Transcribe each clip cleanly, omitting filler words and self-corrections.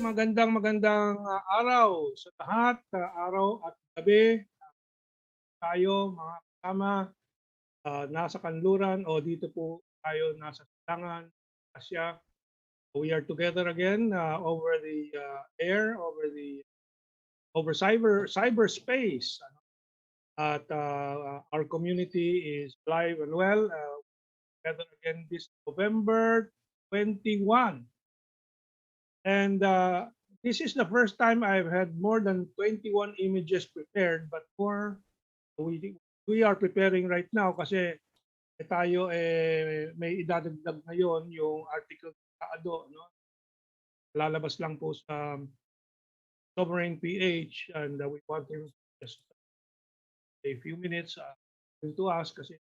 magandang araw sa lahat, araw at gabi. Tayo mga kasama nasa kanluran o dito po tayo nasa silangan, Asya. We are together again over the air, over cyberspace. At our community is live and well. Together again this November 21. And this is the first time I've had more than 21 images prepared, but we are preparing right now kasi tayo may idadagdag ngayon yung article sa ADO, no? Lalabas lang po sa Sovereign PH, and we want him just a few minutes to us kasi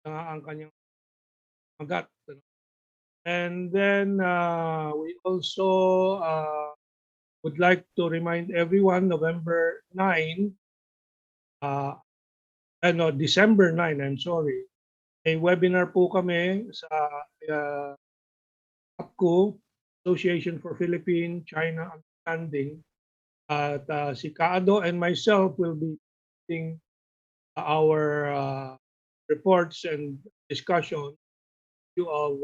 ang kanyang magat. And then we also would like to remind everyone, November 9, December 9, I'm sorry, may webinar po kami sa APCO, Association for Philippine-China Understanding. At si Kaado and myself will be doing our reports and discussion of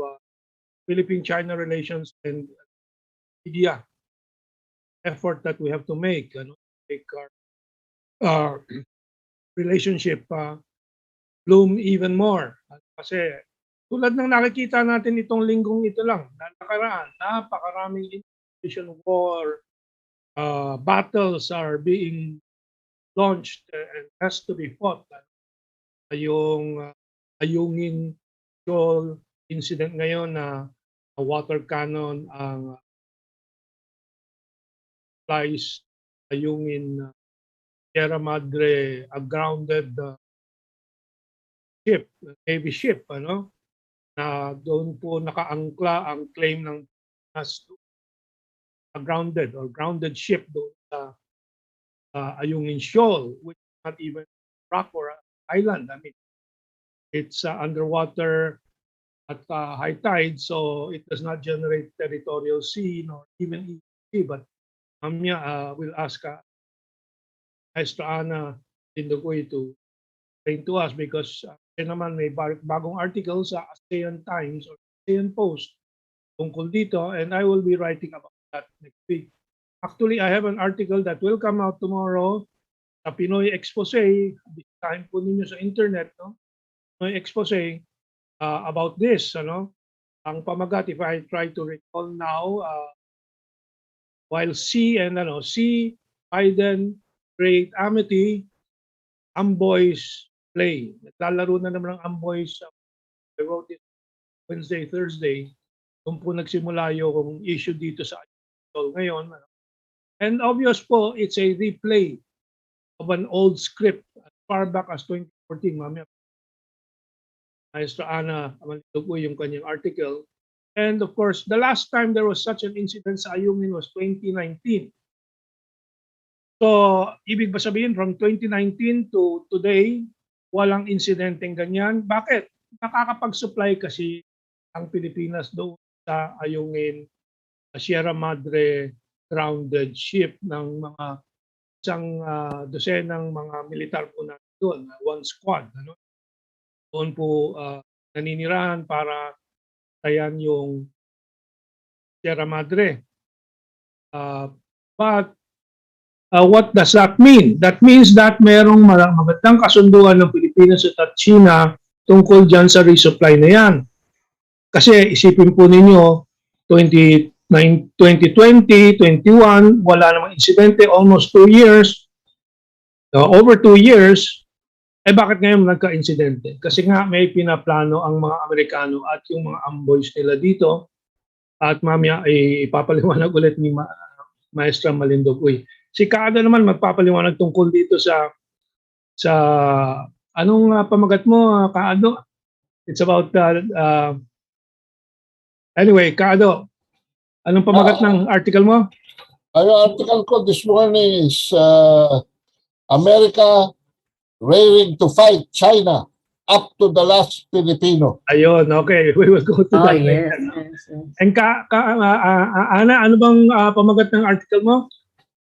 Philippine-China relations and media effort that we have to make, make our relationship bloom even more. Kasi tulad ng nakikita natin itong linggong ito lang, nakaraan, napakaraming information war, battles are being launched and has to be fought. Yung Ayungin Shoal incident ngayon na water cannon ang flies Ayungin Sierra Madre, a grounded ship, Navy ship, na doon po nakaangkla ang claim ng a grounded ship doon sa Ayungin Shoal, which is not even rock or island. I mean, it's underwater at high tide, so it does not generate territorial sea nor even sea. But mamaya will ask Maestra Ana Lindogoy to explain to us because naman may bagong article sa ASEAN Times or ASEAN Post tungkol dito, and I will be writing about that next week. Actually, I have an article that will come out tomorrow sa Pinoy Expose. Bisitahin po ninyo sa internet, no? Pinoy Expose about this, ang pamagat, if I try to recall now, while C Biden create amity, Amboys play. Naglalaro na naman ang Amboys. I wrote it Wednesday, Thursday. Doon po nagsimula yung issue dito sa ngayon. And obvious po, it's a replay of an old script as far back as 2014. Mamaya, Maestra Ana Amalito po yung kanyang article. And of course, the last time there was such an incident sa Ayungin was 2019. So, ibig ba sabihin from 2019 to today, walang insidenteng ganyan? Bakit? Nakakapag-supply kasi ang Pilipinas doon sa Ayungin, Sierra Madre grounded ship ng mga isang dosenang mga militar po na doon, one squad. Doon po naninirahan para tayan yung Sierra Madre. But what does that mean? That means that merong magandang kasunduan ng Pilipinas at China tungkol dyan sa resupply na yan. Kasi isipin po ninyo, 2020, 21, wala namang insidente, almost 2 years, over 2 years, bakit ngayon nagka-insidente? Kasi nga may pinaplano ang mga Amerikano at yung mga amboys nila dito, at mamaya ipapaliwanag ulit ni Maestra Malindogoy. Si Kaado naman magpapaliwanag tungkol dito sa anong pamagat mo, Kaado? It's about anyway, Kaado, anong pamagat ng article mo? Ang article ko this morning is America raring to fight China up to the last Filipino. Ayun, okay. We will go to that. Yes. And Ana, ano bang pamagat ng article mo?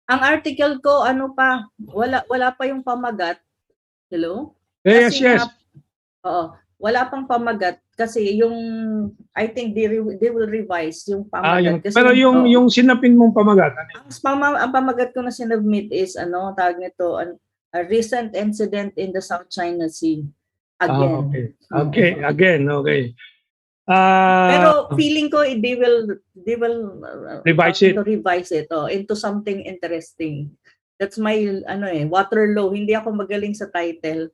Ang article ko, ano pa, wala pa yung pamagat. Hello? Yes, Kasi yes. wala pang pamagat kasi yung, I think they will revise yung pamagat. Kasi pero yung sinapin mong pamagat. Ang pamagat ko na sinubmit is, tawag nito, a recent incident in the South China Sea. Again. Okay. Pero feeling ko they will revise it into something interesting. That's my Waterloo. Hindi ako magaling sa title.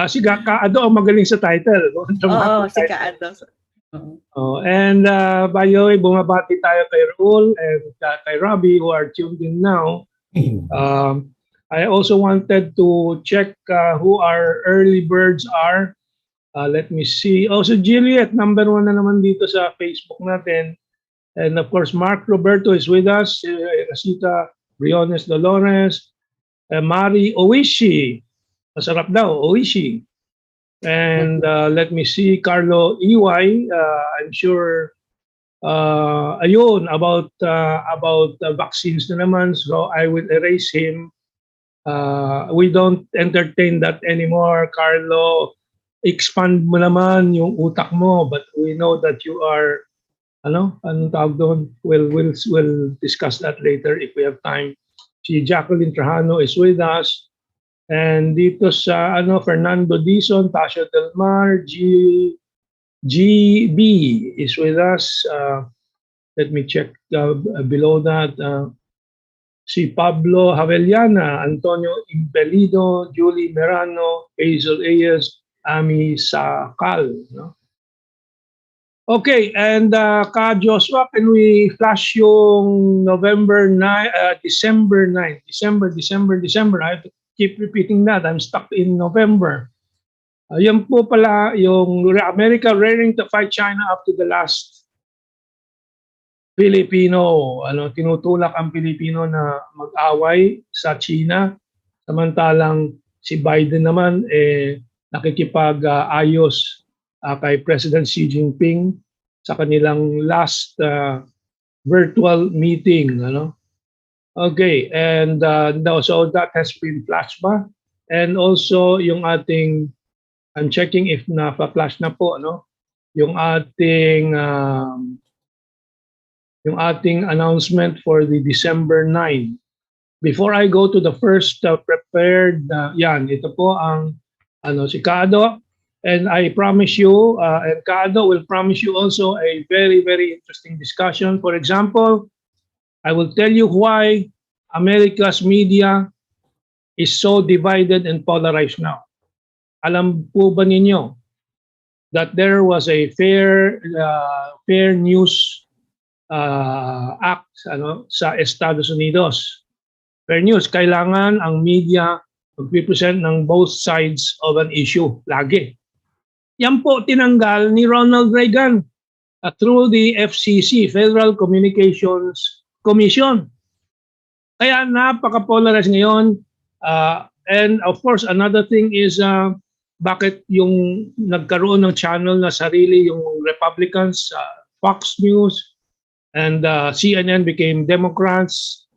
Si Kaado ang magaling sa title. Oo, si Kaado. And by the way, bumabati tayo kay Raul and kay Robbie who are tuned in now. I also wanted to check who our early birds are. Let me see. So Juliet, number 1 na naman dito sa Facebook natin. And of course, Mark Roberto is with us. Rosita Briones Dolores. Mari Oishi. Masarap daw, Oishi. And let me see, Carlo EY. I'm sure, ayun, about vaccines na naman. So I will erase him. We don't entertain that anymore, Carlo. Expand mo naman yung utak mo, but we know that you are, anong tawag doon? We'll discuss that later if we have time. Si Jacqueline Trajano is with us. And dito sa Fernando Dizon, Tasha Del Mar, GB is with us. Let me check below that. Si Pablo Havellana, Antonio Impelido, Julie Merano, Hazel Ayes, Ami Sakal. Okay, and Joshua, can we flash yung December 9? December. I have to keep repeating that. I'm stuck in November. Yan po pala yung America raring to fight China up to the last Filipino. Tinutulak ang Pilipino na mag-away sa China. Samantalang si Biden naman nakikipag-ayos kay President Xi Jinping sa kanilang last virtual meeting. Okay, and so that has been flashed ba? And also yung ating, I'm checking if na-flash na po, yung ating announcement for the December 9. Before I go to the first prepared, ito po ang si Kaado, and I promise you, and Kaado will promise you also a very, very interesting discussion. For example, I will tell you why America's media is so divided and polarized now. Alam po ba ninyo that there was a fair news act sa Estados Unidos? Fair news, kailangan ang media mag-represent ng both sides of an issue lagi. Yan po tinanggal ni Ronald Reagan through the FCC, Federal Communications Commission. Kaya napaka-polarized ngayon. And of course, another thing is bakit yung nagkaroon ng channel na sarili yung Republicans, Fox News, and CNN became Democrats.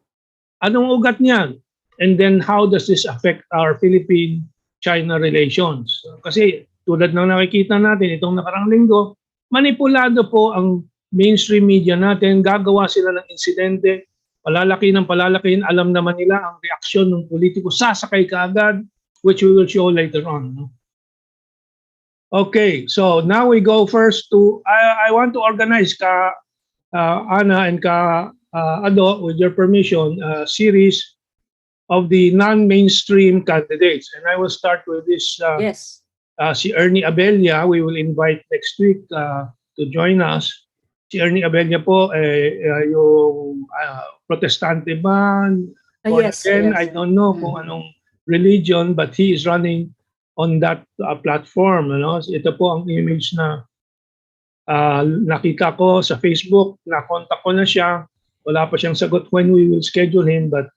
Anong ugat niyan? And then how does this affect our Philippine-China relations? Kasi tulad ng nakikita natin itong nakarang linggo, manipulado po ang mainstream media natin, gagawa sila ng insidente, palalaki ng palalaki, alam naman nila ang reaksyon ng politiko, sasakay kaagad, which we will show later on. Okay, so now we go first to, I want to organize Ana and Ado, with your permission, series of the non-mainstream candidates. And I will start with this, Yes. Si Ernie Abella, we will invite next week to join us. Si Ernie Abella po, yung protestante ba? Yes. I don't know kung anong religion, but he is running on that platform. Ito po ang image na nakita ko sa Facebook, na-contact ko na siya. Wala pa siyang sagot when we will schedule him, but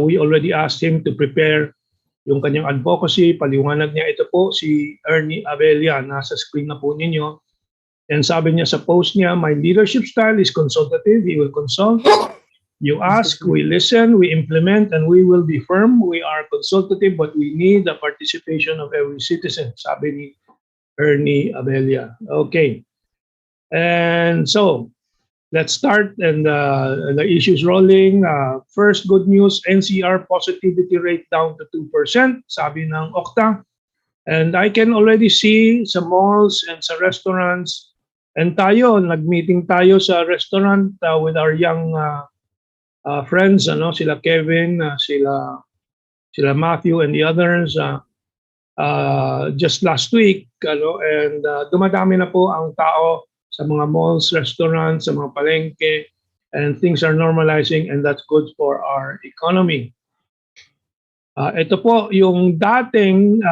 we already asked him to prepare yung kanyang advocacy. Paliwanag niya, ito po si Ernie Abella, nasa screen na po ninyo. And sabi niya sa post niya, my leadership style is consultative. He will consult. You ask, we listen, we implement, and we will be firm. We are consultative, but we need the participation of every citizen, sabi ni Ernie Abella. Okay. And so, let's start, and the issues rolling. First, good news, NCR positivity rate down to 2%, sabi ng Okta. And I can already see sa malls and sa restaurants, and tayo, nag-meeting tayo sa restaurant with our young friends, sila Kevin, sila Matthew and the others just last week, and dumadami na po ang tao sa mga malls, restaurants, sa mga palengke, and things are normalizing, and that's good for our economy. Ito po yung dating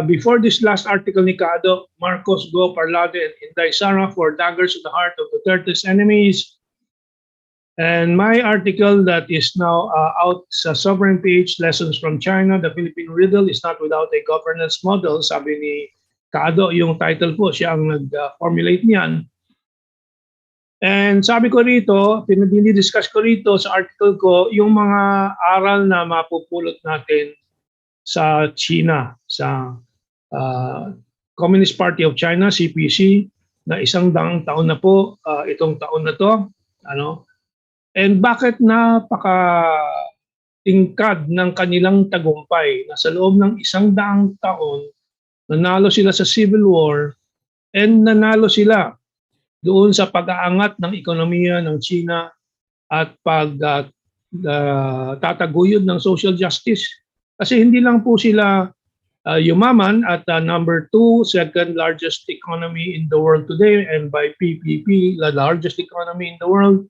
before this last article ni Cado, Marcos, Go, Parlade, and Inday Sara for daggers to the heart of Duterte's enemies. And my article that is now out sa Sovereign page, Lessons from China, the Philippine Riddle is not without a governance model. Sabi ni Cado, yung title po, siya ang nag-formulate niyan. And sabi ko rito, dinidiscuss ko rito sa article ko, yung mga aral na mapupulot natin sa China, sa Communist Party of China, CPC, na 100 taon na po itong taon na to. And bakit napaka-tingkad ng kanilang tagumpay na sa loob ng 100 taon, nanalo sila sa Civil War and nanalo sila doon sa pag-aangat ng ekonomiya ng China at tataguyod ng social justice. Kasi hindi lang po sila yumaman at number 2, second largest economy in the world today, and by PPP, the largest economy in the world.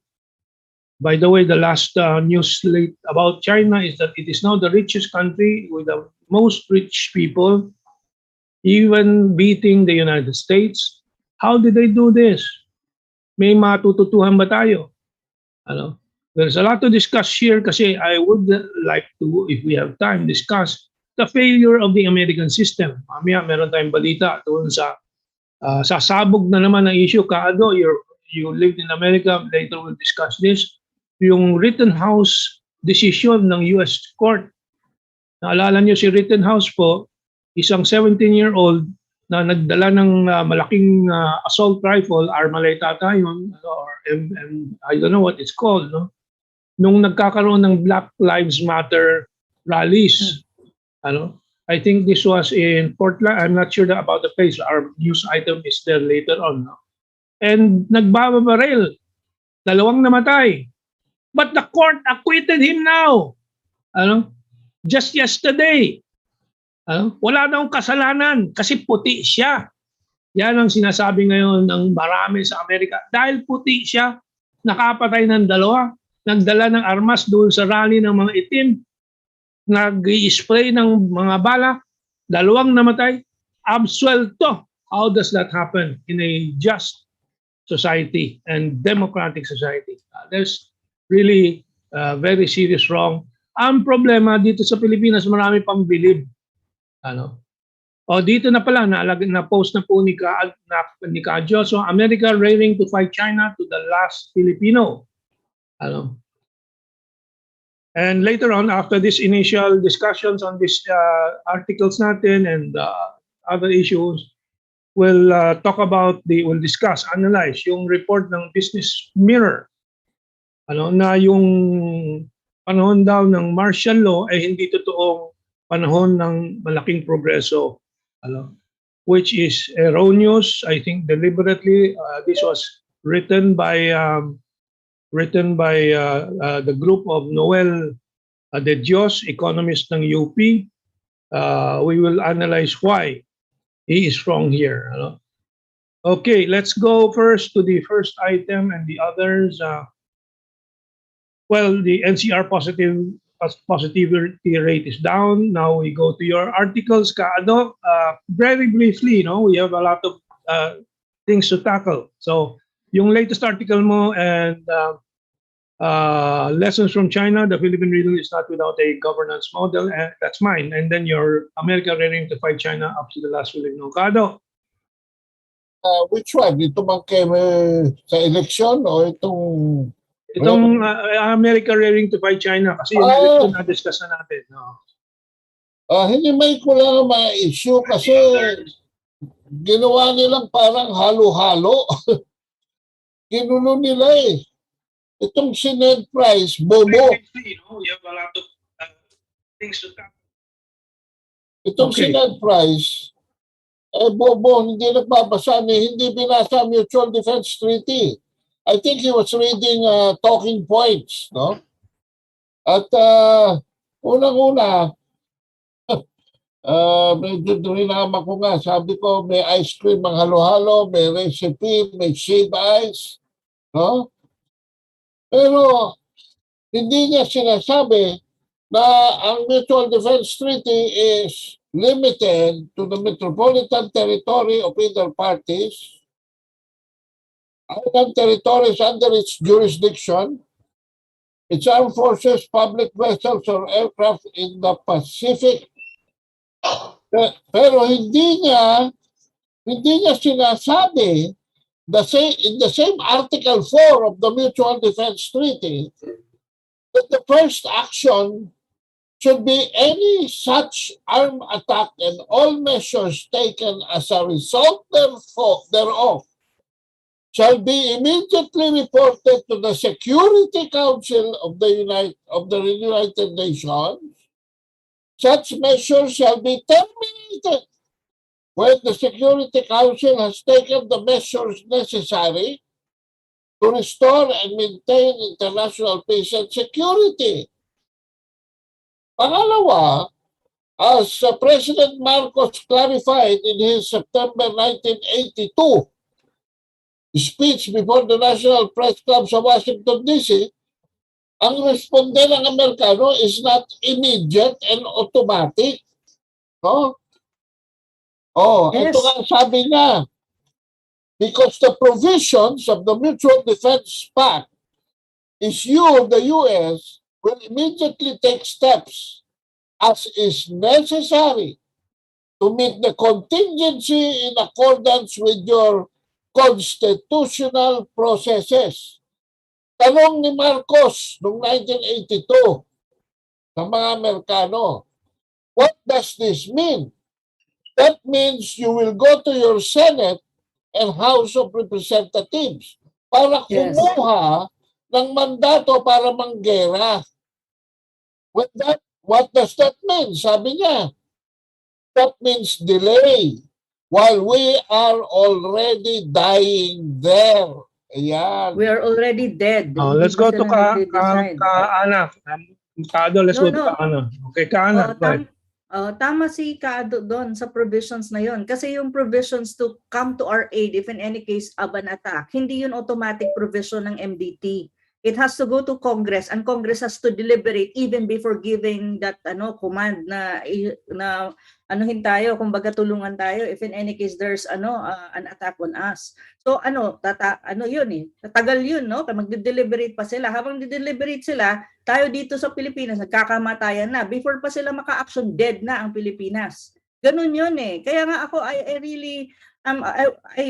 By the way, the last news about China is that it is now the richest country with the most rich people, even beating the United States. How did they do this? May matututuhan ba tayo? There's a lot to discuss here kasi I would like to, if we have time, discuss the failure of the American system. Mamaya meron tayong balita doon sa sasabog na naman ang issue. Kaado, you lived in America, later we'll discuss this. Yung Rittenhouse decision ng US Court. Naalala niyo si Rittenhouse po, isang 17-year-old na nagdala ng malaking assault rifle, armaleta yun, or I don't know what it's called, no? Nung nagkakaroon ng Black Lives Matter rallies. I think this was in Portland. I'm not sure about the place. Our news item is there later on. No? And nagbabaril. 2 namatay. But the court acquitted him now. Just yesterday. Wala daw kasalanan kasi puti siya. Yan ang sinasabi ngayon ng marami sa Amerika. Dahil puti siya, nakapatay ng 2, nagdala ng armas doon sa rally ng mga itim, nag-i-spray ng mga bala, 2 namatay, absuelto. How does that happen in a just society and democratic society? There's really very serious wrong. Ang problema dito sa Pilipinas, marami pang bilib. Dito na pala, na-post na po ni Kadjo. So, America raring to fight China to the last Filipino. And later on, after this initial discussions on these articles natin and other issues, we'll we'll discuss, analyze yung report ng Business Mirror. Na yung panahon daw ng martial law ay hindi totoong panahon ng malaking progreso, which is erroneous. I think deliberately this was written by the group of Noel De Dios, economist ng UP. We will analyze why he is wrong here. Okay, let's go first to the first item and the others. Well, the NCR positivity rate is down. Now we go to your articles, Kaado. Very briefly, we have a lot of things to tackle. So, yung latest article mo and lessons from China, the Philippine Riddle is not without a governance model. That's mine. And then your America raring to fight China up to the last Filipino. Kaado. Which one? Ito bang sa eleksyon o itong... Itong America raring to fight China kasi yun na-discuss na natin. No? Hindi may ko lang ma-issue kasi ginawa nilang parang halo-halo. Ginulo nila eh. Itong si Ned Price, bobo. We have a lot of things to talk. Itong si Ned Price, bobo, hindi nagbabasa hindi binasa Mutual Defense Treaty. I think he was reading talking points, no? At unang-una, medyo dinama ko nga, sabi ko may ice cream ang halo-halo, may recipe, may shaved ice, no? Pero hindi niya sinasabi na ang Mutual Defense Treaty is limited to the metropolitan territory of either parties, island territories under its jurisdiction, its armed forces, public vessels, or aircraft in the Pacific. Pero hindi niya sinasabi in the same Article 4 of the Mutual Defense Treaty that the first action should be any such armed attack and all measures taken as a result thereof shall be immediately reported to the Security Council of the United Nations. Such measures shall be terminated when the Security Council has taken the measures necessary to restore and maintain international peace and security. Pangalawa, as President Marcos clarified in his September 1982 speech before the National Press Club sa Washington, D.C., ang responde ng Amerikano is not immediate and automatic. No? Yes. Ito nga sabi niya, because the provisions of the Mutual Defense Pact is the U.S. will immediately take steps as is necessary to meet the contingency in accordance with your constitutional processes. Tanong ni Marcos noong 1982 sa mga Amerikano, what does this mean? That means you will go to your Senate and House of Representatives para kumuha ng mandato para manggera. What does that mean? Sabi niya, that means delay while we are already dying there. Ayan. We are already dead. Let's go to Kaana. Kaado, let's go to Kaana. Okay, Kaana. Tama si Kaado doon sa provisions na yon. Kasi yung provisions to come to our aid if in any case of an attack, hindi yun automatic provision ng MDT. It has to go to Congress and Congress has to deliberate even before giving that command na anuhin tayo, kumbaga tulungan tayo if in any case there's an attack on us. So tatagal yun, no? Magde-deliberate pa sila. Habang di-deliberate sila, tayo dito sa Pilipinas nagkakamatayan na. Before pa sila maka-action, dead na ang Pilipinas. Ganun yun eh. Kaya nga ako I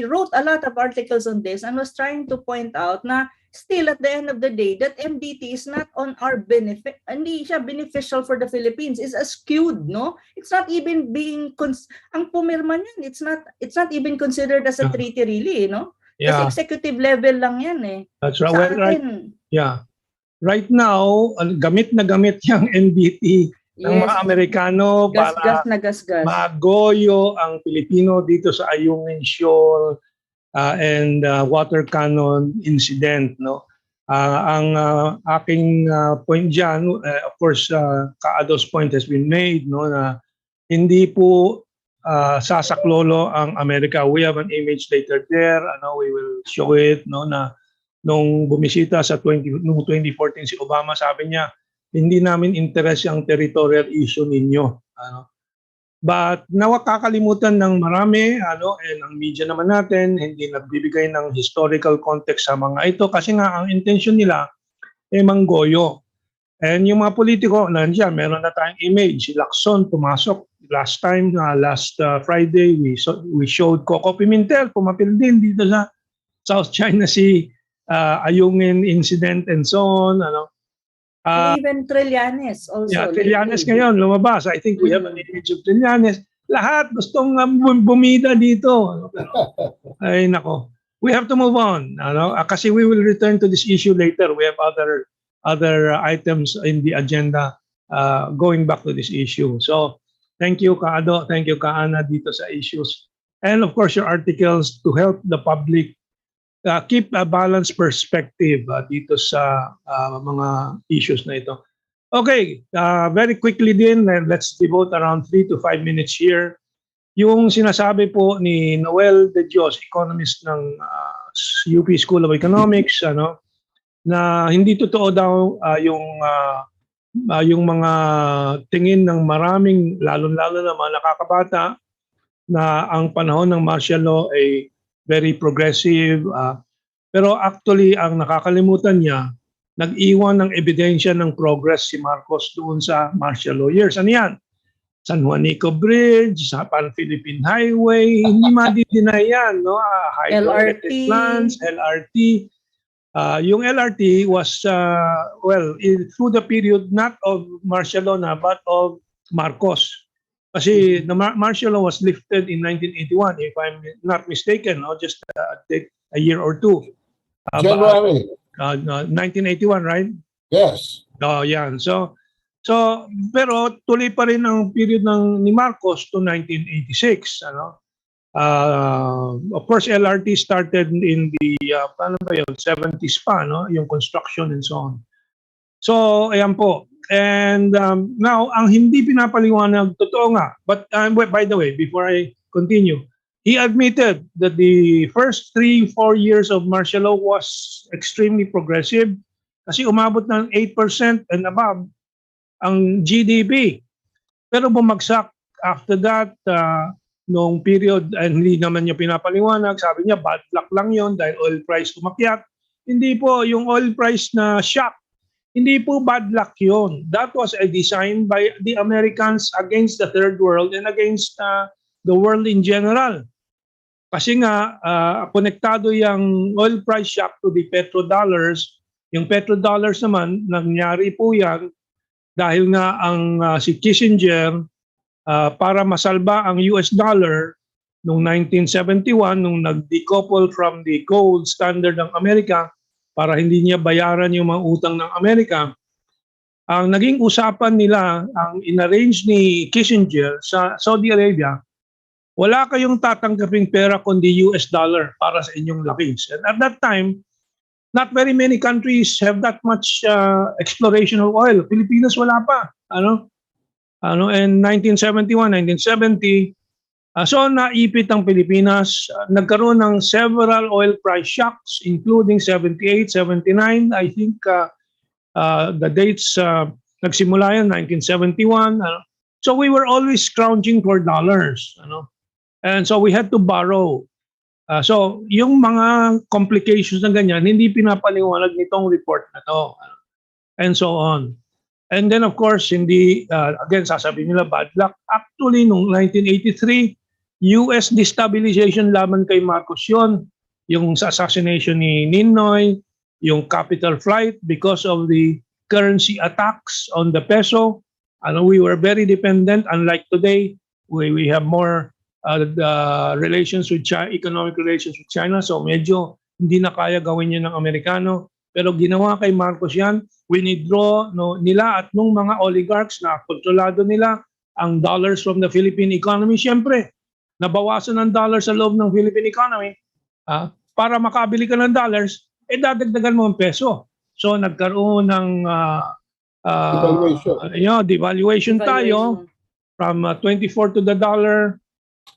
wrote a lot of articles on this and was trying to point out na still at the end of the day that MDT is not on our benefit, hindi siya beneficial for the Philippines. It's skewed, no? It's not even being ang pumirma niyan, it's not even considered as a treaty really, no? Yeah. Kasi executive level lang yan eh. That's right. Well, right. Yeah. Right now, gamit na gamit yung MDT ng mga Amerikano para magoyo ang Pilipino dito sa Ayungin Shoal and water cannon incident, no? Ang aking point diyan, of course, Kaado's point has been made, no, na hindi po sasaklolo ang Amerika. We have an image later there, we will show it, no, na nung bumisita sa 2014 si Obama, sabi niya, hindi namin interest ang territorial issue ninyo, But nakakalimutan ng marami, and ang media naman natin, hindi nagbibigay ng historical context sa mga ito kasi nga ang intention nila manggoyo. And yung mga politiko, nandiyan, meron na tayong image, si Lacson pumasok last time, last Friday, we showed Coco Pimentel, pumapil din dito sa South China Sea, Ayungin incident and so on. And even Trillanes also. Yeah, Trillanes lately. ngayon lumabas. I think we have an image of Trillanes. Lahat gustong bumida dito. Ay nako. We have to move on. Kasi we will return to this issue later. We have other items in the agenda going back to this issue. So, thank you Kaado, thank you Kaana dito sa issues. And of course your articles to help the public keep a balanced perspective dito sa mga issues na ito. Okay, very quickly din, let's devote around 3 to 5 minutes here. Yung sinasabi po ni Noel De Dios, economist ng UP School of Economics, na hindi totoo daw yung mga tingin ng maraming, lalo-lalo na mga nakakabata, na ang panahon ng martial law ay very progressive. Pero actually, ang nakakalimutan niya, nag-iwan ng ebidensya ng progress si Marcos doon sa martial law years. Ano yan? San Juanico Bridge, sa Pan-Philippine Highway, hindi ma-deny yan. No? LRT. Plans, LRT. Yung LRT was, through the period not of martial law na, but of Marcos. Kasi the martial law was lifted in 1981, if I'm not mistaken, just a year or two. January. 1981, right? Yes. Yan. So pero tuloy pa rin ang period ni Marcos to 1986, of course LRT started in the 70s pa, yung construction and so on. So ayan po. And now ang hindi pinapaliwanag, totoo nga, but by the way, before I continue, he admitted that the first 3-4 years of martial law was extremely progressive kasi umabot ng 8% and above ang GDP. Pero bumagsak after that, noong period, hindi naman niya pinapaliwanag, sabi niya bad luck lang yon dahil oil price umakyat. Hindi po, yung oil price na shock, hindi po bad luck yon. That was a design by the Americans against the third world and against the world in general. Kasi nga, konektado yung oil price shock to the petrodollars. Yung petrodollars naman, nangyari po yan dahil nga ang si Kissinger, para masalba ang US dollar noong 1971, nung nag-decouple from the gold standard ng Amerika para hindi niya bayaran yung mga utang ng Amerika, ang naging usapan nila, ang inarrange ni Kissinger sa Saudi Arabia, wala kayong tatanggaping pera kundi US dollar para sa inyong lakis. And at that time, not very many countries have that much exploration of oil. Pilipinas wala pa. And 1971, 1970, so naipit ang Pilipinas. Nagkaroon ng several oil price shocks, including 78, 79. I think the dates nagsimula yan, 1971. So we were always scrounging for dollars. And so we had to borrow. So yung mga complications ng ganyan, hindi pinapaliwanag nitong report na to. And so on. And then of course, hindi, again, sasabihin nila bad luck. Actually, noong 1983, US destabilization laban kay Marcos yun. Yung sa assassination ni Ninoy, yung capital flight because of the currency attacks on the peso. We were very dependent. Unlike today, we have more relations with China, economic relations with China. So medyo hindi na kaya gawin yun ng Amerikano. Pero ginawa kay Marcos yan, winidraw nila at nung mga oligarchs na kontrolado nila ang dollars from the Philippine economy. Siyempre, nabawasan ng dollars sa loob ng Philippine economy. Para makabili ka ng dollars, dadagdagan mo ang peso. So nagkaroon ng devaluation tayo from 24 to the dollar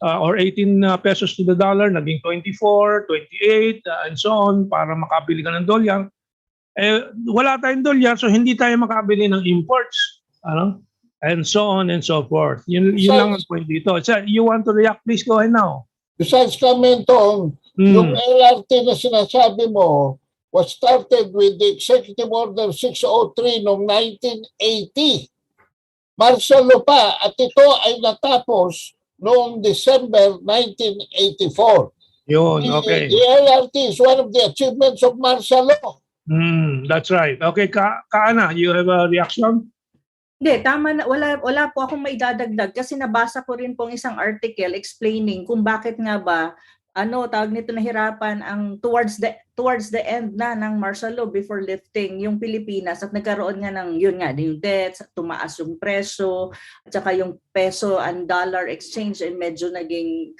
or 18 pesos to the dollar, naging 24, 28, and so on para makabili ka ng dolyar. Wala tayong dolyar, so hindi tayo makabili ng imports. And so on and so forth. Yun lang ang point dito. So, you want to react? Please go ahead now. Besides Mentong, yung LRT na sinasabi mo was started with the Executive Order 603 noong 1980. martial law pa at ito ay natapos noong December 1984. Yun, okay. The LRT is one of the achievements of martial law. That's right. Okay, Kaana, you have a reaction? Hindi, tama na. Wala po akong maidadagdag kasi nabasa ko rin pong isang article explaining kung bakit nga ba tawag nito, nahirapan ang towards the end na ng martial law before lifting yung Pilipinas at nagkaroon nga ng yung debts, tumaas yung presyo at saka yung peso and dollar exchange ay medyo naging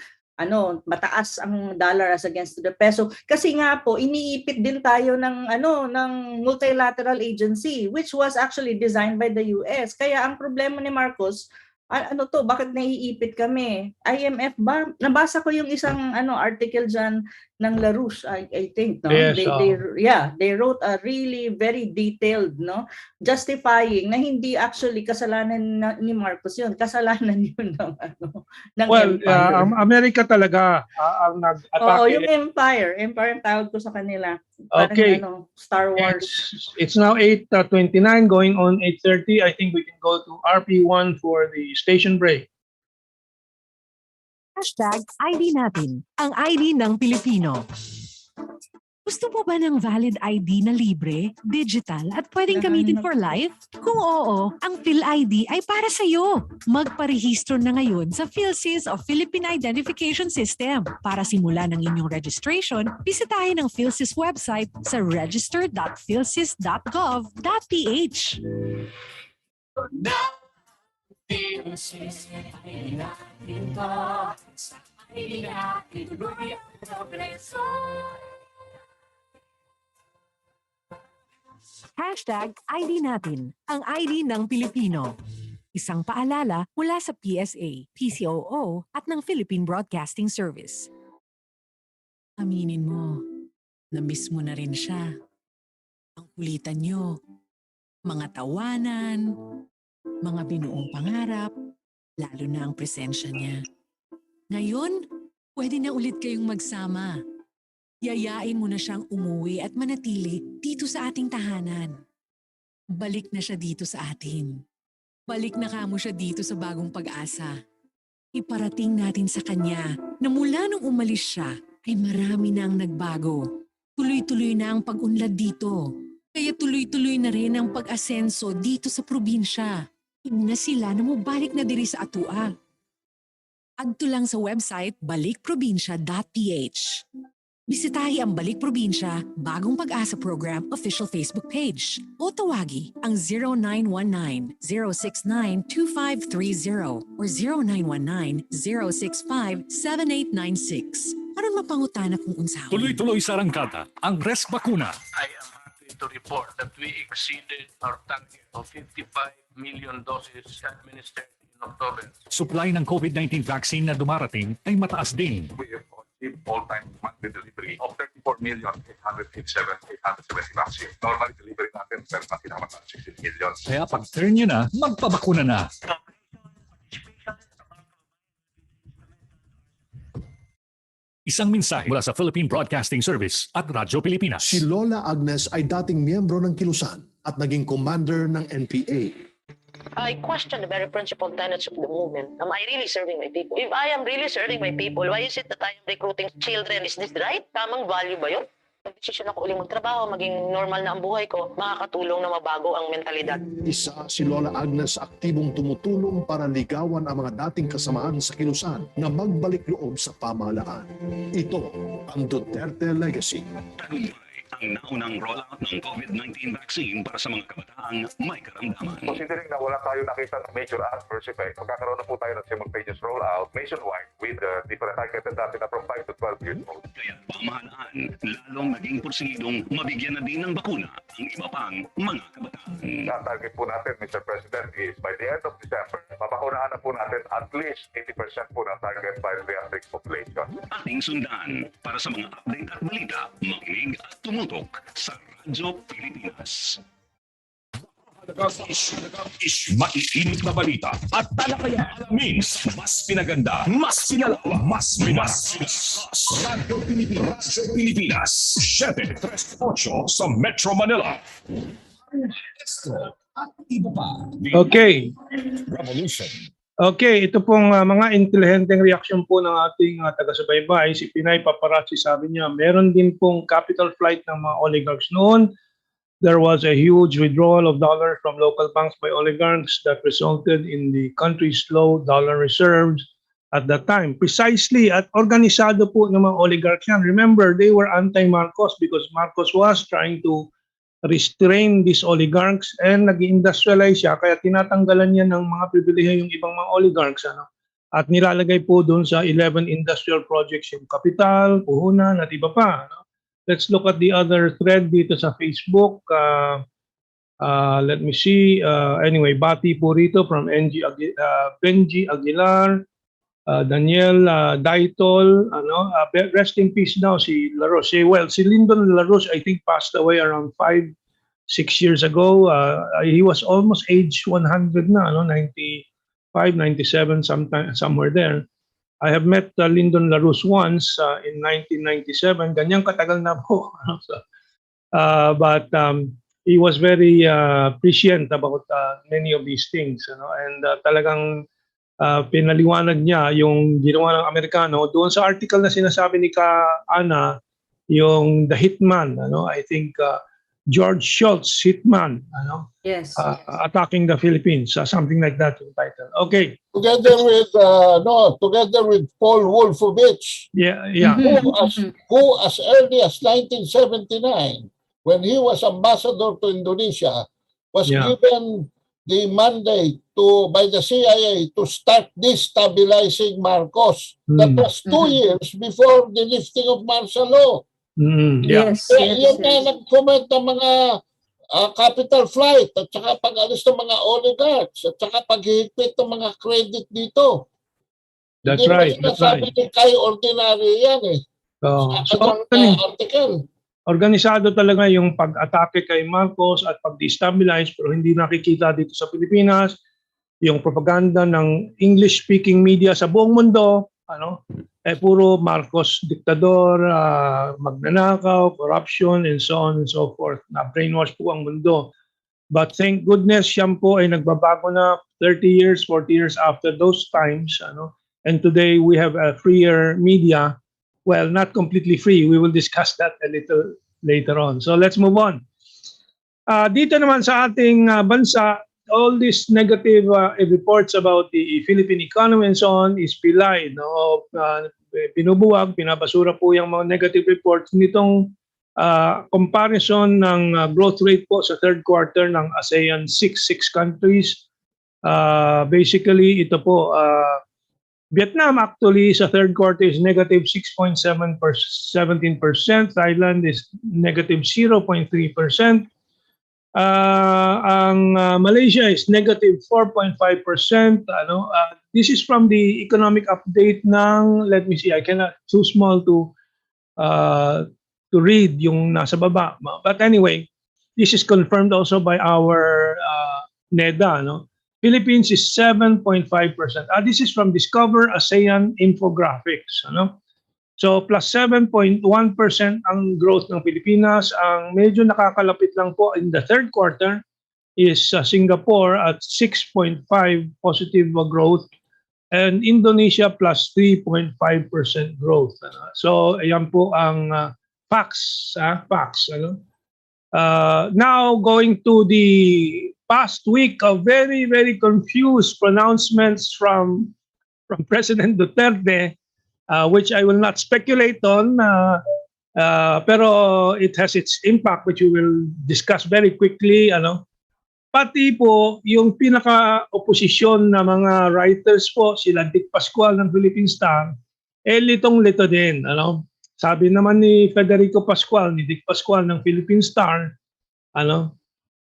mataas ang dollar as against the peso kasi nga po iniipit din tayo ng multilateral agency which was actually designed by the US. Kaya ang problema ni Marcos, bakit naiipit kami? IMF ba? Nabasa ko yung isang article diyan ng LaRouche, I think, no? Yes, they wrote a really very detailed, justifying na hindi actually kasalanan ni Marcos yun, kasalanan yun ng empire. America talaga ang nag-atake. Oo, yung empire ang tawag ko sa kanila. Parang, Okay. Star Wars. It's now 8:29 going on 8:30. I think we can go to RP1 for the station break. #ID natin, ang ID ng Pilipino. Gusto mo ba ng valid ID na libre, digital at pwedeng gamitin for life? Kung oo, ang PhilID ay para sa iyo. Magparehistro na ngayon sa PhilSys o Philippine Identification System. Para simulan ang inyong registration, bisitahin ang PhilSys website sa register.philsys.gov.ph. #ID natin, ang ID ng Pilipino. Isang paalala mula sa PSA, PCOO at ng Philippine Broadcasting Service. Aminin mo, na-miss mo na rin siya. Ang kulitan nyo, mga tawanan, mga binuong pangarap, lalo na ang presensya niya. Ngayon, pwede na ulit kayong magsama. Yayain mo na siyang umuwi at manatili dito sa ating tahanan. Balik na siya dito sa atin. Balik na kamo siya dito sa bagong pag-asa. Iparating natin sa kanya na mula nung umalis siya ay marami na ang nagbago. Tuloy-tuloy na ang pag-unlad dito. Kaya tuloy-tuloy na rin ang pag-asenso dito sa probinsya. Huwag na sila na mabalik na diri sa atua. Adto lang sa website balikprobinsya.ph. Bisitahi ang Balik Probinsya Bagong Pag-asa Program official Facebook page o tawagi ang 0919-069-2530 or 0919-065-7896 aron mapangutana kung unsaon. Tuloy-tuloy sa rangkata ang Res Bakuna. I am happy to report that we exceeded our target of 55 million doses administered in October. Supply ng COVID-19 vaccine na dumarating ay mataas din. We have achieved all-time monthly delivery of 34,870 vaccines. Normally, delivery natin per month naman 16 million. Kaya pag turn nyo na, magpabakuna na. Isang mensahe mula sa Philippine Broadcasting Service at Radyo Pilipinas. Si Lola Agnes ay dating miyembro ng Kilusan at naging commander ng NPA. I question the very principal tenets of the movement. Am I really serving my people? If I am really serving my people, why is it that I am recruiting children? Is this right? Tamang value ba yun? Nag-desisyon ako uling magtrabaho, maging normal na ang buhay ko, makakatulong na mabago ang mentalidad. Isa si Lola Agnes aktibong tumutulong para ligawan ang mga dating kasamaan sa Kilusan na magbalik loob sa pamahalaan. Ito ang Duterte Legacy. Ang naunang rollout ng COVID-19 vaccine para sa mga kabataang may karamdaman. Considering na wala tayo nakita ng major adverse effect, magkakaroon na po tayo ng simultaneous rollout nationwide with different targeted data from 5 to 12 years old. Kaya pamahalaan, lalong naging porsigidong mabigyan na din ng bakuna ang iba pang mga kabataan. Target po natin, Mr. President, is by the end of December, mabakunahan na po natin at least 80% po ng target by the at-risk population. Ating sundan para sa mga update at balita, makinig at tumutok sa Radyo Pilipinas. Maiinit na balita at talakaya alamin sa mas pinaganda, mas pinalawa, mas pinakas. Radyo Pilipinas, 738 sa Metro Manila. Isko at iba pa. Okay. Revolution. Okay, ito pong mga intelihenteng reaksyon po ng ating taga-subaybay. Si Pinay Paparazzi, sabi niya, meron din pong capital flight ng mga oligarchs noon. There was a huge withdrawal of dollars from local banks by oligarchs that resulted in the country's low dollar reserves at that time. Precisely, at organisado po ng mga oligarchs yan. Remember, they were anti-Marcos because Marcos was trying to restrain these oligarchs and nag-industrialize siya kaya tinatanggalan niya ng mga pribilehiyo yung ibang mga oligarchs at nilalagay po doon sa 11 industrial projects yung kapital, puhunan at iba pa. Let's look at the other thread dito sa Facebook. Let me see. Anyway, bati po rito from Benji Aguilar, Daniel Daitol, rest in peace now si LaRoche. Well, si Lyndon LaRoche I think passed away around 5-6 years ago. He was almost age 100 na, 95, 97, somewhere there. I have met Lyndon LaRoche once in 1997. Ganyang katagal na po. But he was very prescient about many of these things, and talagang pinaliwanag niya yung ginawa ng Amerikano doon sa article na sinasabi ni Ana, yung The Hitman, I think George Shultz Hitman, Yes. attacking the Philippines, something like that yung title. Okay. Together with Paul Wolfowitz, Yeah. who as early as 1979, when he was ambassador to Indonesia, was given the mandate by the CIA to start destabilizing Marcos. That was 2 years before the lifting of martial law. Yes. Yan na nag-comment ng mga capital flight at saka pag-alis ng mga oligarchs at saka paghihigpit ng mga credit dito. That's right. Sabi ni Kai Ordinary yan sa kanyang article. Organisado talaga yung pag-atake kay Marcos at pag-destabilize, pero hindi nakikita dito sa Pilipinas yung propaganda ng English-speaking media sa buong mundo, puro Marcos diktador, magnanakaw, corruption, and so on and so forth. Na-brainwash po ang mundo. But thank goodness, siya po ay nagbabago na 30 years, 40 years after those times. And today we have a freer media. Well, not completely free. We will discuss that a little later on. So let's move on. Dito naman sa ating bansa, all these negative reports about the Philippine economy and so on is pilay. Binubuwag, pinabasura po yung mga negative reports nitong comparison ng growth rate po sa third quarter ng ASEAN 6 countries. Basically, ito po, Vietnam actually sa third quarter is negative 6.17%. Thailand is negative 0.3%. Ang Malaysia is negative 4.5%. This is from the economic update ng, let me see, I cannot, too small to read yung nasa baba. But anyway, this is confirmed also by our NEDA, Philippines is 7.5%. This is from Discover ASEAN Infographics. So plus 7.1% ang growth ng Pilipinas. Ang medyo nakakalapit lang po in the third quarter is Singapore at 6.5 positive growth and Indonesia plus 3.5% growth. So ayan po ang facts. Now going to the past week of very, very confused pronouncements from President Duterte, which I will not speculate on, pero it has its impact, which we will discuss very quickly. Pati po yung pinaka-oposisyon na mga writers po, sila Dick Pascual ng Philippine Star, litong-lito din. Sabi naman ni Federico Pascual, ni Dick Pascual ng Philippine Star,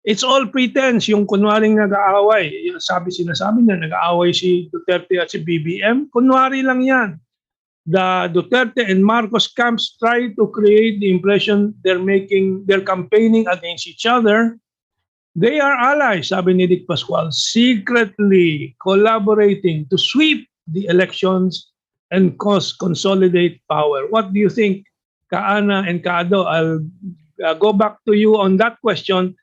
it's all pretense, yung kunwaring nag-aaway. Sinasabi niya, nag-aaway si Duterte at si BBM. Kunwari lang yan. The Duterte and Marcos camps try to create the impression they're campaigning against each other. They are allies, sabi ni Dick Pascual, secretly collaborating to sweep the elections and consolidate power. What do you think, Kaana and Kaado? I'll go back to you on that question.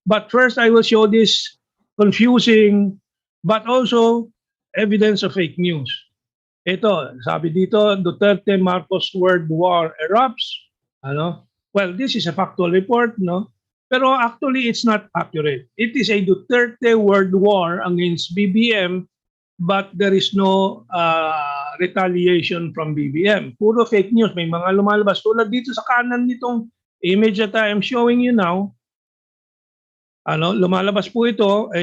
But first, I will show this confusing but also evidence of fake news. Ito, sabi dito, Duterte Marcos word war erupts. Ano? Well, this is a factual report, no? Pero actually, it's not accurate. It is a Duterte word war against BBM, but there is no retaliation from BBM. Puro fake news. May mga lumalabas. Tulad dito sa kanan nitong image that I am showing you now, lumalabas po ito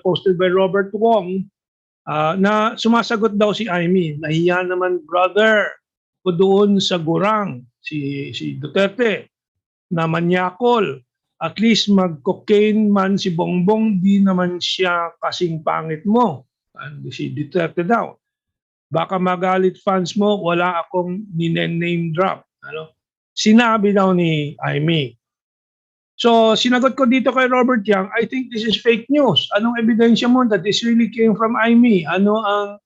posted by Robert Wong, na sumasagot daw si Amy. Nahiya naman brother ko doon sa gurang, si Duterte, na manyakol. At least mag-cocaine man si Bongbong, di naman siya kasing pangit mo. Si Duterte daw. Baka magalit fans mo, wala akong name drop. Sinabi daw ni Amy. So, sinagot ko dito kay Robert Yang, I think this is fake news. Anong ebidensya mo that this really came from Amy? Ano ang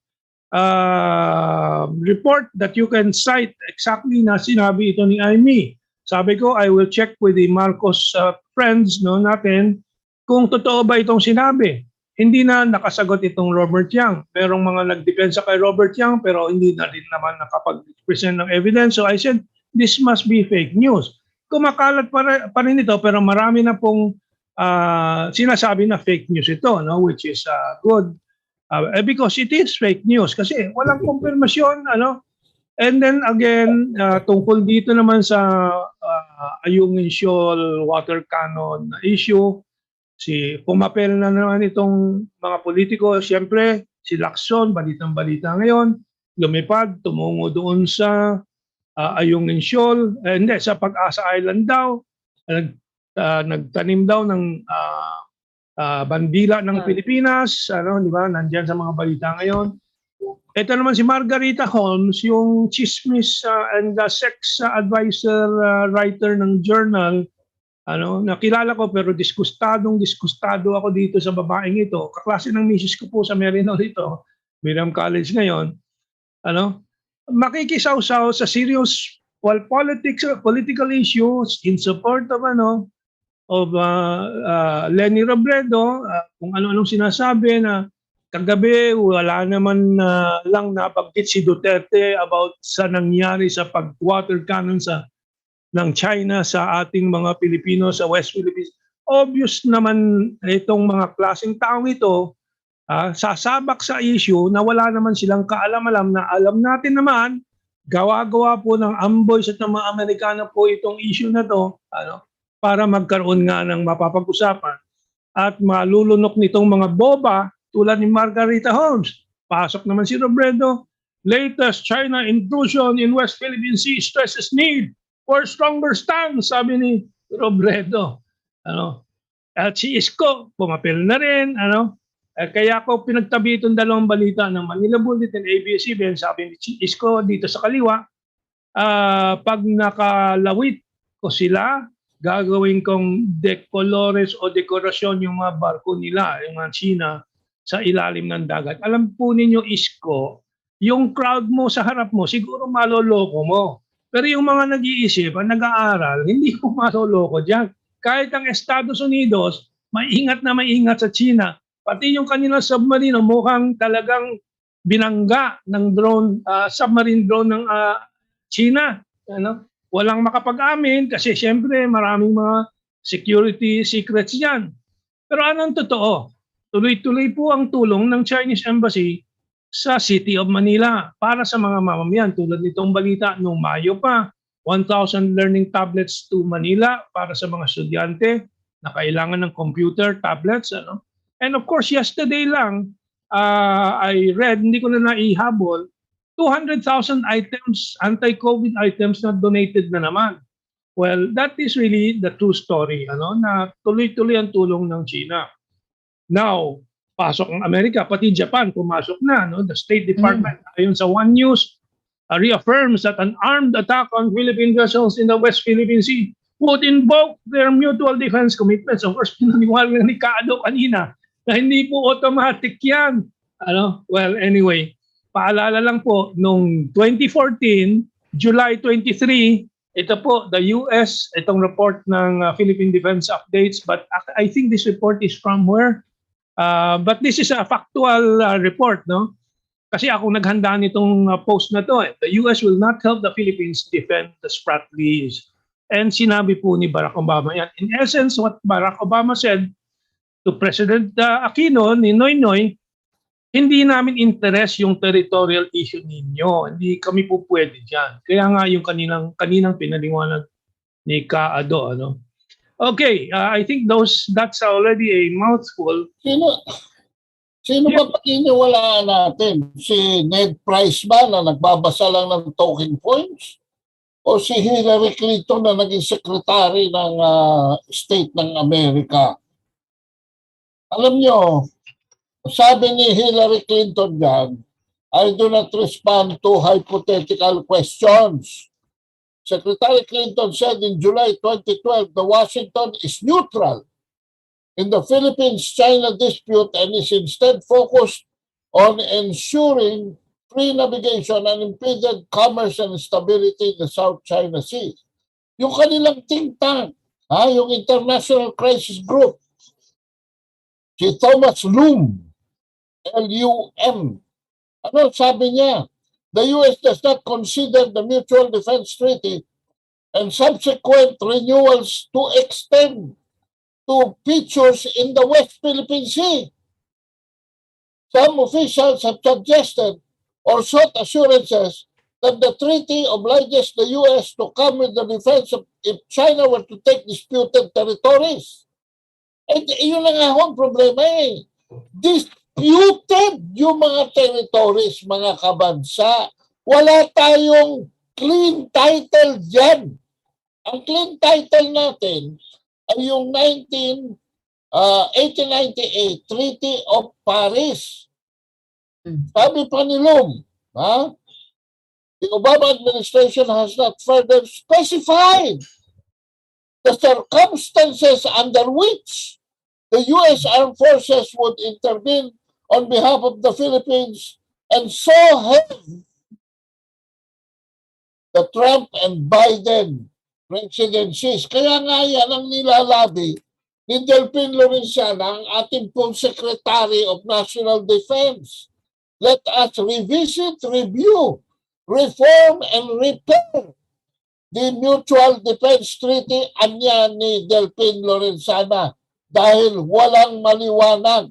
report that you can cite exactly na sinabi ito ni Amy? Sabi ko, I will check with the Marcos friends natin kung totoo ba itong sinabi. Hindi na nakasagot itong Robert Yang. Merong mga nagdepensa kay Robert Yang pero hindi na rin naman nakapag-present ng evidence. So I said, this must be fake news. Kumakalat pa rin ito pero marami na pong sinasabi na fake news ito, which is good because it is fake news kasi walang kumpirmasyon. And then again, tungkol dito naman sa Ayungin Shoal water cannon issue, pumapel na naman itong mga politiko. Siyempre, si Lacson, balitang-balita ngayon, lumipad, tumungo doon sa Ayungin Shoal, hindi, sa Pag-asa Island daw, nagtanim daw ng bandila ng Pilipinas, di ba? Nandiyan sa mga balita ngayon. Ito naman si Margarita Holmes, yung chismis and sex advisor writer ng journal, nakilala ko pero diskustado ako dito sa babaeng ito. Kaklase ng misis ko po sa Merino dito, Miriam College ngayon. Makikisaw-saw sa serious political issues in support of Lenny Robredo, kung ano-anong sinasabi na kagabi wala naman lang nabanggit si Duterte about sa nangyari sa pag-water cannon ng China sa ating mga Pilipino sa West Philippines. Obvious naman itong mga klaseng taong ito sasabak sa issue na wala naman silang kaalam-alam na alam natin naman, gawa-gawa po ng amboys at ng mga Amerikano po itong issue na to para magkaroon nga ng mapapag-usapan at malulunok nitong mga boba tulad ni Margarita Holmes. Pasok naman si Robredo. Latest China intrusion in West Philippine Sea stresses need for stronger stance, sabi ni Robredo. At si Isko, pumapil na rin. Kaya ako pinagtabi itong dalawang balita ng Manila Bulletin, ABS-CBN, sabi ni Isko dito sa kaliwa, pag nakalawit ko sila, gagawin kong decolores o dekorasyon yung mga barko nila, yung mga China, sa ilalim ng dagat. Alam po ninyo, Isko, yung crowd mo sa harap mo, siguro maloloko mo. Pero yung mga nag-iisip, nag-aaral, hindi ko maloloko dyan. Kahit ang Estados Unidos, maingat na maingat sa China. Pati yung kanilang submarine, mukhang talagang binangga ng drone, submarine drone ng China. Walang makapag-amin kasi siyempre maraming mga security secrets yan. Pero anong totoo? Tuloy-tuloy po ang tulong ng Chinese Embassy sa City of Manila para sa mga mamamayan. Tulad nitong balita, noong Mayo pa, 1,000 learning tablets to Manila para sa mga estudyante na kailangan ng computer, tablets. And of course, yesterday lang, I read, hindi ko na naihabol, 200,000 items, anti-COVID items na donated na naman. Well, that is really the true story, na tuloy-tuloy ang tulong ng China. Now, pasok ang Amerika, pati Japan pumasok na. The State Department, ayon sa One News, reaffirms that an armed attack on Philippine vessels in the West Philippine Sea would invoke their mutual defense commitments. Of course, pinaniwala ni Kaado kanina na hindi po automatic yan. Well, anyway, paalala lang po, noong 2014, July 23, Ito po, the US, itong report ng Philippine Defense Updates, but I think this report is from where? But this is a factual report, no? Kasi ako naghanda nitong post na to. The US will not help the Philippines defend the Spratlys. And sinabi po ni Barack Obama yan. In essence, what Barack Obama said to President Aquino, ni Noynoy, hindi namin interest yung territorial issue ninyo. Hindi kami po pwede dyan. Kaya nga yung kaninang pinaliwanag ni Kaado. Ano? Okay, I think that's already a mouthful. Sino ba pakiniwalaan natin? Si Ned Price ba na nagbabasa lang ng talking points? O si Hillary Clinton na naging secretary ng State ng Amerika? Alam nyo, sabi ni Hillary Clinton yan, I do not respond to hypothetical questions. Secretary Clinton said in July 2012, the Washington is neutral in the Philippines-China dispute and is instead focused on ensuring free navigation and unimpeded commerce and stability in the South China Sea. Yung kanilang think tank, yung International Crisis Group, si Thomas Loom, L-U-M, ano sabi niya? The US does not consider the Mutual Defense Treaty and subsequent renewals to extend to features in the West Philippine Sea. Some officials have suggested or sought assurances that the treaty obliges the U.S. to come with the defense if China were to take disputed territories. And yun na nga ang problema eh. Disputed yung mga territories, mga kabansa. Wala tayong clean title dyan. Ang clean title natin ay yung 1898 Treaty of Paris. Sabi pa ni Lum, the Obama administration has not further specified the circumstances under which the U.S. Armed Forces would intervene on behalf of the Philippines, and so have the Trump and Biden presidencies. Kaya nga yan ang nilalabi ni Delphin Lorenzana, ang ating pong Secretary of National Defense. Let us revisit, review, reform, and repair the Mutual Defense Treaty, anya ni Delphin Lorenzana, dahil walang maliwanag.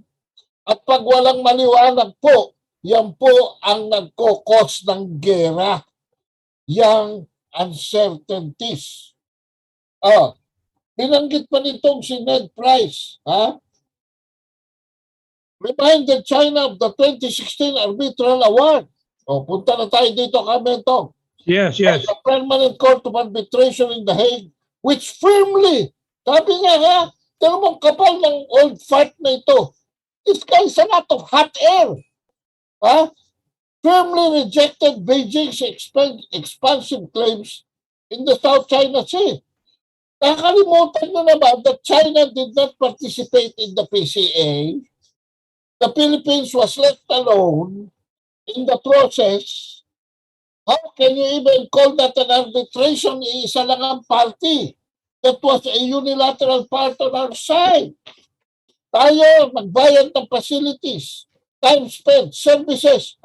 At pag walang maliwanag po, yan po ang nagkokos ng gera. Yang uncertainties. Binanggit pa nitong si Ned Price, reminded China of the 2016 Arbitral Award. Punta na tayo dito, Mentong. Yes. The Permanent Court of Arbitration in The Hague, which firmly, sabi nga pero mong kapal ng old fart na ito, this guy is a lot of hot air. Firmly rejected Beijing's expansive claims in the South China Sea. Nakalimutan na naman that China did not participate in the PCA. The Philippines was left alone in the process. How can you even call that an arbitration? Isa lang ang party. That was a unilateral part on our side. Tayo, nagbayad ng facilities, time spent, services,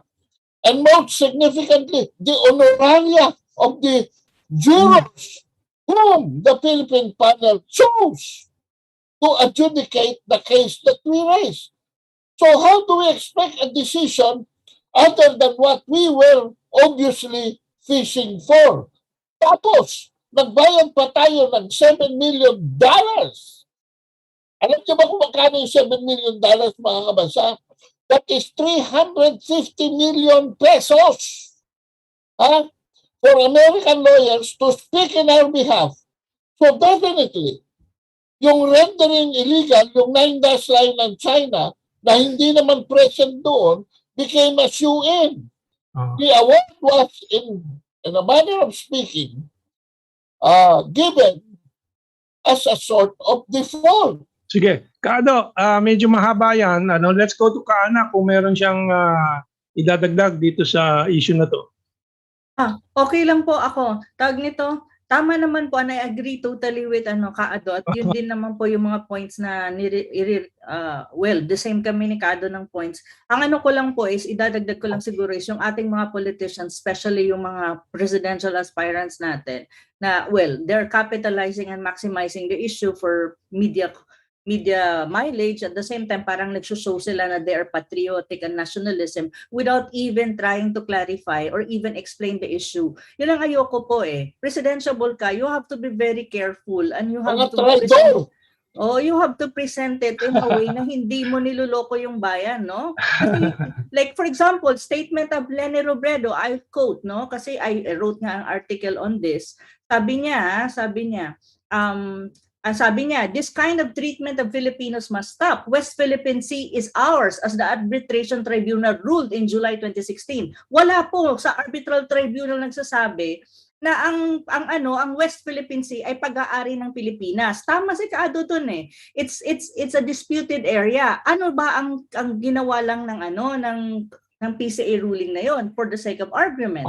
and most significantly, the honoraria of the jurors whom the Philippine panel chose to adjudicate the case that we raised. So how do we expect a decision other than what we were obviously fishing for? Tapos, nagbayad pa tayo ng $7 million. Alam niyo ba kung magkano yung $7 million, mga kabansa? That is 350 million pesos. For American lawyers to speak in our behalf. So definitely, yung rendering illegal, yung 9-dash line ng China, na hindi naman present doon, became a shoe-in. The award was, in a manner of speaking, given as a sort of default. Sige, Kaado, medyo mahaba yan. Let's go to Kaana kung meron siyang idadagdag dito sa issue na to. Okay lang po ako. Tawag nito, tama naman po, and I agree totally with Kaado, at yun din naman po yung mga points na the same kami ni Kaado ng points. Ang ko lang po is, idadagdag ko lang siguro is yung ating mga politicians, especially yung mga presidential aspirants natin, na they're capitalizing and maximizing the issue for media mileage. At the same time, parang nagsushow sila na they are patriotic and nationalism without even trying to clarify or even explain the issue. Yun ang ayoko po eh. Presidentiable ka, you have to be very careful and you have to present, you have to present it in a way na hindi mo niloloko yung bayan, no? Kasi, like for example, statement of Leni Robredo, I quote, no? Kasi I wrote nga an article on this. Sabi niya, this kind of treatment of Filipinos must stop. West Philippine Sea is ours, as the Arbitration Tribunal ruled in July 2016. Wala po sa Arbitral Tribunal nagsasabi na ang West Philippine Sea ay pag-aari ng Pilipinas. Tama si Kaado dun eh. It's a disputed area. Ano ba ang ginawa lang ng PCA ruling na yon for the sake of argument?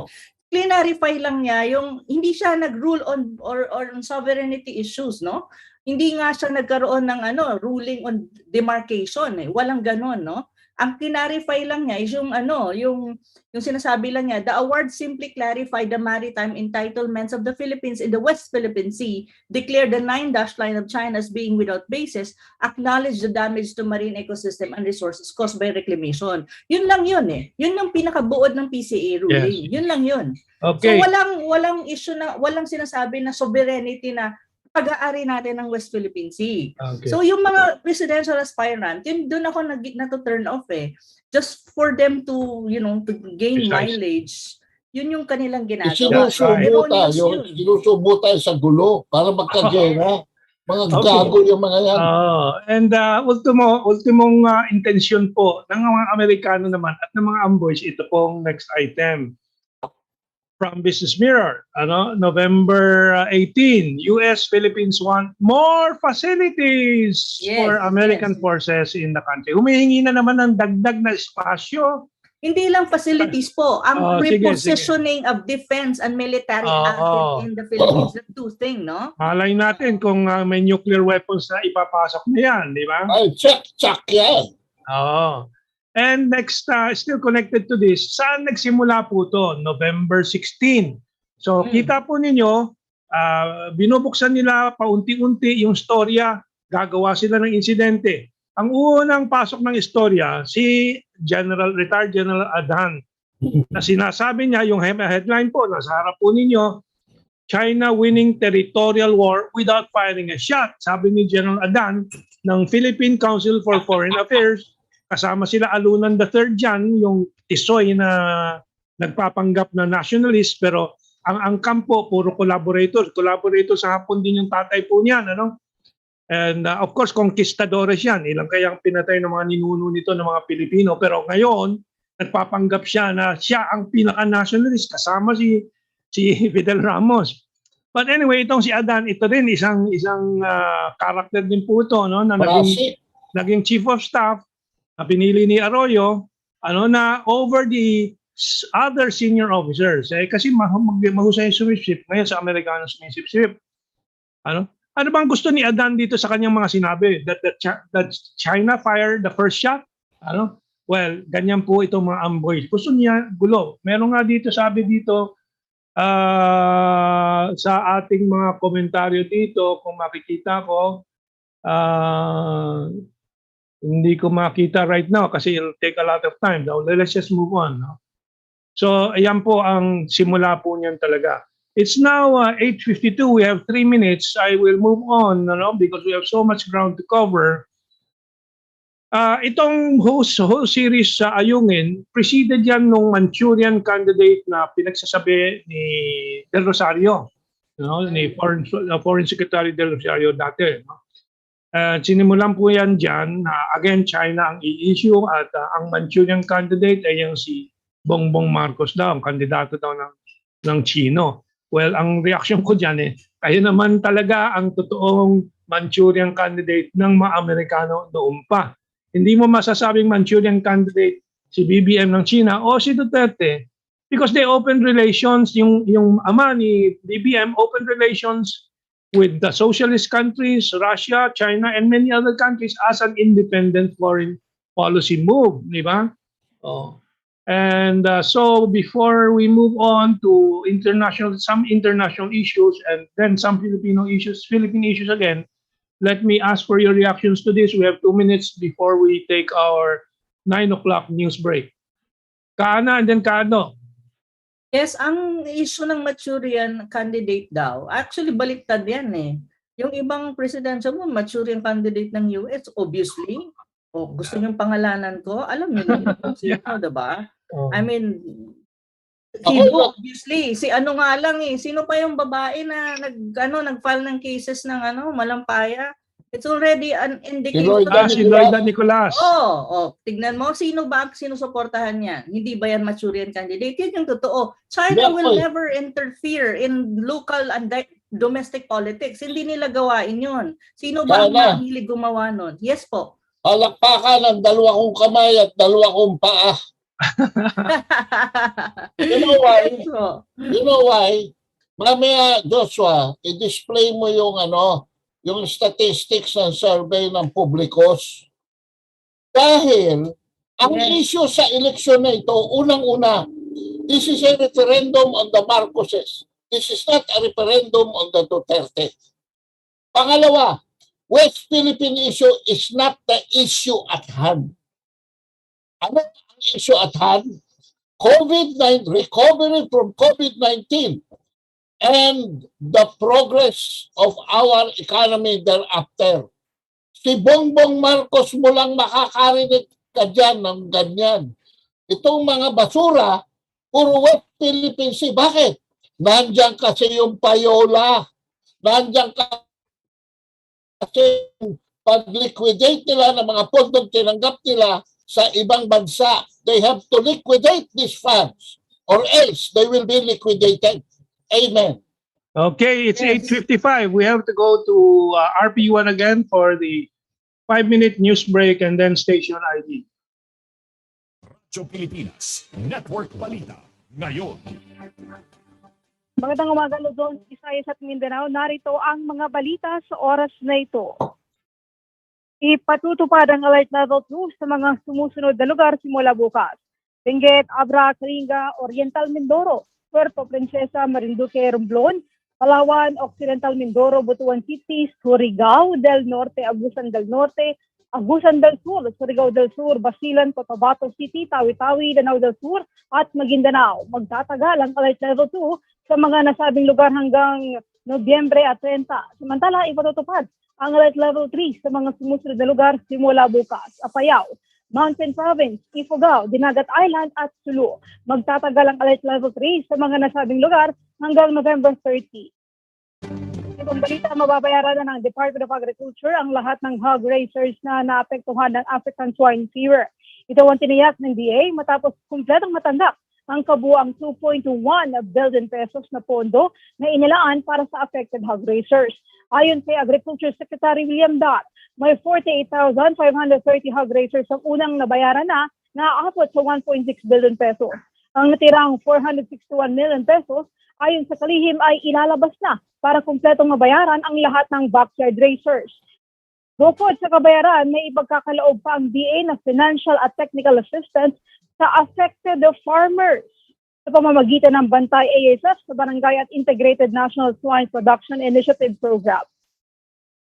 Clarify lang niya yung hindi siya nag-rule on sovereignty issues, no? Hindi nga siya nagkaroon ng ruling on demarcation eh. Walang ganoon, no? Ang clarify lang niya is yung sinasabi lang niya, the award simply clarified the maritime entitlements of the Philippines in the West Philippine Sea, declared the 9-dash line of China as being without basis, acknowledged the damage to marine ecosystem and resources caused by reclamation. Yun lang yun eh. Yun ang pinakabuod ng PCA ruling. Yes. Yun lang yun. Okay. So walang issue na, walang sinasabi na sovereignty na pag-aari natin ng West Philippine Sea. Okay. So yung mga presidential aspirant, yun doon ako na-turn off eh. Just for them to, to gain mileage, yun yung kanilang ginagawa. Sinusubo tayo sa gulo para magkagera. Mga gago yung mga yan. And ultimong intensyon po ng mga Amerikano naman at ng mga amboys, ito pong next item. From Business Mirror, November 18, U.S. Philippines want more facilities for American forces in the country. Humihingi na naman ng dagdag na espasyo. Hindi lang facilities po, ang repositioning of defense and military assets in the Philippines, the two thing, no? Malay natin kung may nuclear weapons na ipapasok na yan, di ba? Ay, check yan. Oo. And next, still connected to this, saan nagsimula po to? November 16. So kita po ninyo, binubuksan nila paunti-unti yung storya, gagawa sila ng insidente. Ang unang pasok ng istorya, si retired General Adan, na sinasabi niya, yung headline po, nasa harap po ninyo, China winning territorial war without firing a shot. Sabi ni General Adan ng Philippine Council for Foreign Affairs, kasama sila Alunan III dyan, yung tisoy na nagpapanggap na nationalist, pero ang kampo, puro collaborators. Collaborators sa hapon din yung tatay po niyan, And of course, conquistadores yan. Ilang kayang pinatay ng mga ninuno nito ng mga Pilipino. Pero ngayon, nagpapanggap siya na siya ang pinaka-nationalist, kasama si Fidel Ramos. But anyway, itong si Adan, ito din, isang character din po ito, na naging chief of staff, na pinili ni Arroyo, na over the other senior officers. Kasi mahusay sumisip. Ngayon sa Amerikano sumisip. Ano bang gusto ni Adan dito sa kanyang mga sinabi? That China fired the first shot? Well, ganyan po itong mga amboy. Gusto niya gulo. Meron nga dito, sabi dito, sa ating mga komentaryo dito, kung makikita ko, hindi ko makita right now kasi it'll take a lot of time. Let's just move on. So, ayan po ang simula po niyan talaga. It's now 8:52. We have 3 minutes. I will move on, because we have so much ground to cover. Itong whole series sa Ayungin, preceded yan nung Manchurian candidate na pinagsasabi ni Del Rosario, ni Foreign Secretary Del Rosario dati. Sinimulan po yan dyan na again China ang i-issue at ang Manchurian candidate ay yung si Bongbong Marcos daw, ang kandidato daw ng Chino. Well, ang reaksyon ko dyan kayo naman talaga ang totoong Manchurian candidate ng mga Amerikano noon pa. Hindi mo masasabing Manchurian candidate si BBM ng China o si Duterte because they opened relations, yung ama ni BBM opened relations with the socialist countries, Russia, China, and many other countries as an independent foreign policy move, di ba? Oh. And so before we move on to some international issues and then some Philippine issues again, let me ask for your reactions to this. We have 2 minutes before we take our 9 o'clock news break. Kaana and then Kaano. Yes, ang issue ng Manchurian candidate daw, actually baliktad yan eh. Yung ibang presidential mo, Manchurian candidate ng US, obviously. O gusto niyong pangalanan ko, alam niyo naman kung sino, diba? I mean, obviously, si ano nga lang eh, sino pa yung babae na nag-file ng cases ng malampaya? It's already an indication. Si Lloyda Nicolas. Tignan mo, sino ba ang sinusuportahan niya? Hindi ba yan Manchurian candidate? Yan yung totoo. China will never interfere in local and domestic politics. Hindi nila gawain yun. Sino ba ang mahilig gumawa nun? Yes po. Palakpakan ng 2 kong kamay at 2 kong paa. You know why? You know why? Mamaya, Joshua, i-display mo yung statistics ng survey ng Publicos. Dahil, ang issue sa eleksyon na ito, unang-una, this is a referendum on the Marcoses. This is not a referendum on the Duterte. Pangalawa, West Philippine issue is not the issue at hand. Ano ang issue at hand? COVID-19, recovery from COVID-19 and the progress of our economy thereafter. Si Bongbong Marcos mo lang makakarinig ka dyan ng ganyan. Itong mga basura, puro West Philippine Sea. Bakit? Nandiyan kasi yung payola. Nandiyan kasi pag-liquidate nila ng mga pondong tinanggap nila sa ibang bansa. They have to liquidate these funds or else they will be liquidated. Amen. Okay, it's 8:55. We have to go to RP1 again for the 5-minute news break and then station ID. Radyo Pilipinas, Network Balita, ngayon. Magandang umaga, Luzon, Visayas at Mindanao. Narito ang mga balita sa oras na ito. Ipatutupad ang Alert Level 2 sa mga sumusunod na lugar simula bukas. Benguet, Abra, Kalinga, Oriental Mindoro, Puerto Princesa, Marinduque, Romblon, Palawan, Occidental Mindoro, Butuan City, Surigao del Norte, Agusan del Norte, Agusan del Sur, Surigao del Sur, Basilan, Cotabato City, Tawi-Tawi, Danao del Sur, at Maguindanao. Magtatagal ang Alert Level 2 sa mga nasabing lugar hanggang Nobyembre at 30. Samantala, ipatutupad ang Alert Level 3 sa mga sumusunod na lugar simula bukas. Apayao, Mountain Province, Ifugao, Dinagat Island at Sulu. Magtatagal ang Alert Level 3 sa mga nasabing lugar hanggang November 30. Itong balita, mababayaran na ng Department of Agriculture ang lahat ng hog raisers na naapektuhan ng African Swine Fever. Ito ang tiniyak ng DA matapos kumpletong matanggap ang kabuang 2.1 billion pesos na pondo na inilaan para sa affected hog raisers. Ayon kay Agriculture Secretary William Dot, may 48,530 hog raisers ang unang nabayaran na aabot sa 1.6 billion pesos. Ang natirang 461 million pesos ayon sa kalihim ay ilalabas na para kumpletong mabayaran ang lahat ng backyard raisers. Bukod sa kabayaran, may ipagkakaloob pa ang DA na financial at technical assistance sa affected farmers sa pamamagitan ng Bantay ASF sa Barangay at Integrated National Swine Production Initiative Program.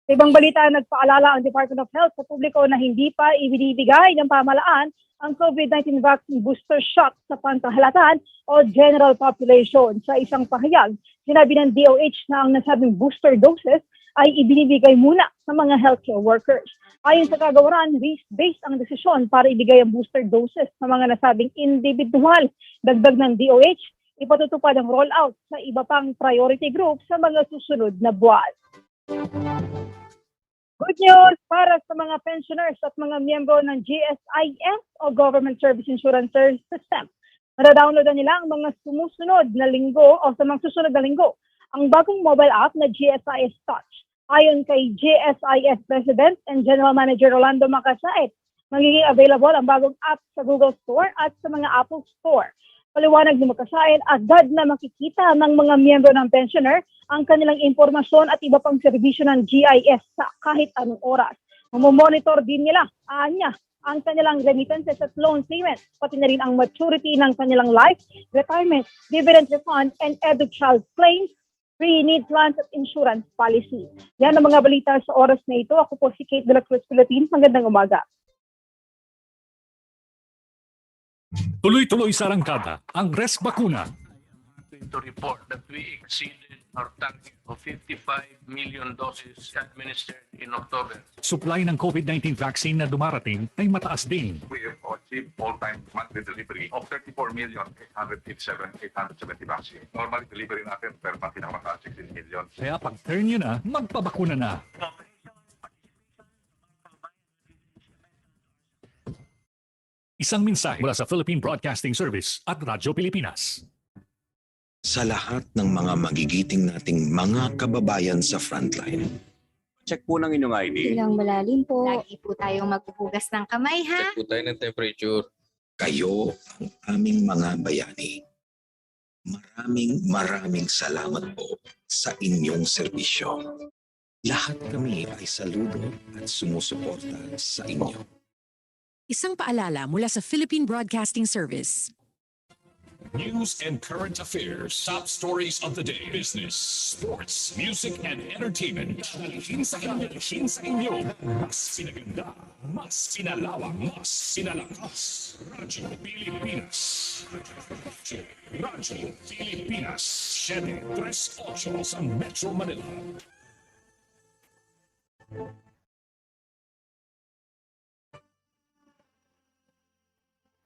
Sa ibang balita, nagpaalala ang Department of Health sa publiko na hindi pa ibinibigay ng pamahalaan ang COVID-19 vaccine booster shot sa pangkahalatan o general population. Sa isang pahayag, sinabi ng DOH na ang nasabing booster doses ay ibinibigay muna sa mga healthcare workers. Ayon sa kagawaran, risk-based ang desisyon para ibigay ang booster doses sa mga nasabing individual. Dagdag ng DOH, ipatutupad ang rollout sa iba pang priority group sa mga susunod na buwan. Good news para sa mga pensioners at mga miyembro ng GSIS o Government Service Insurance System. Madadownload na nila ang mga susunod na linggo ang bagong mobile app na GSIS Touch. Ayon kay GSIS President and General Manager Rolando Macasait, magiging available ang bagong app sa Google Store at sa mga Apple Store. Paliwanag ni Makasain, agad na makikita ng mga miyembro ng pensioner ang kanilang impormasyon at iba pang serbisyo ng GIS sa kahit anong oras. Mamomonitor din nila, ang kanilang remittances at loan payments, pati na rin ang maturity ng kanilang life, retirement, dividend refund, and edu-child claims, pre-need plans at insurance policy. Yan ang mga balita sa oras na ito. Ako po si Kate de la Cruz, Philippines. Magandang umaga. Tuloy-tuloy sa arangkada ang res bakuna. To report that we exceeded our target of 55 million doses administered in October. Supply ng COVID-19 vaccine na dumarating ay mataas din. We have achieved all-time monthly delivery of 34,887,870 vaccines. Normally, delivery natin per month pinakamataas 16 million. Kaya pag turn nyo na, magpabakuna na. Isang mensahe mula sa Philippine Broadcasting Service at Radyo Pilipinas. Sa lahat ng mga magigiting nating mga kababayan sa frontline. Check po ng inyong ID. Ilang malalim po. Lagi po tayong magpupugas ng kamay, ha? Check po tayo ng temperature. Kayo ang aming mga bayani. Maraming salamat po sa inyong serbisyo. Lahat kami ay saludo at sumusuporta sa inyo. Isang paalala mula sa Philippine Broadcasting Service. News and current affairs, top stories of the day, business, sports, music, and entertainment. Hinsa inyo. Mas pinaganda, mas pinalawak, mas pinalakas. Radyo Pilipinas. Radyo Pilipinas. 738 sa Metro Manila.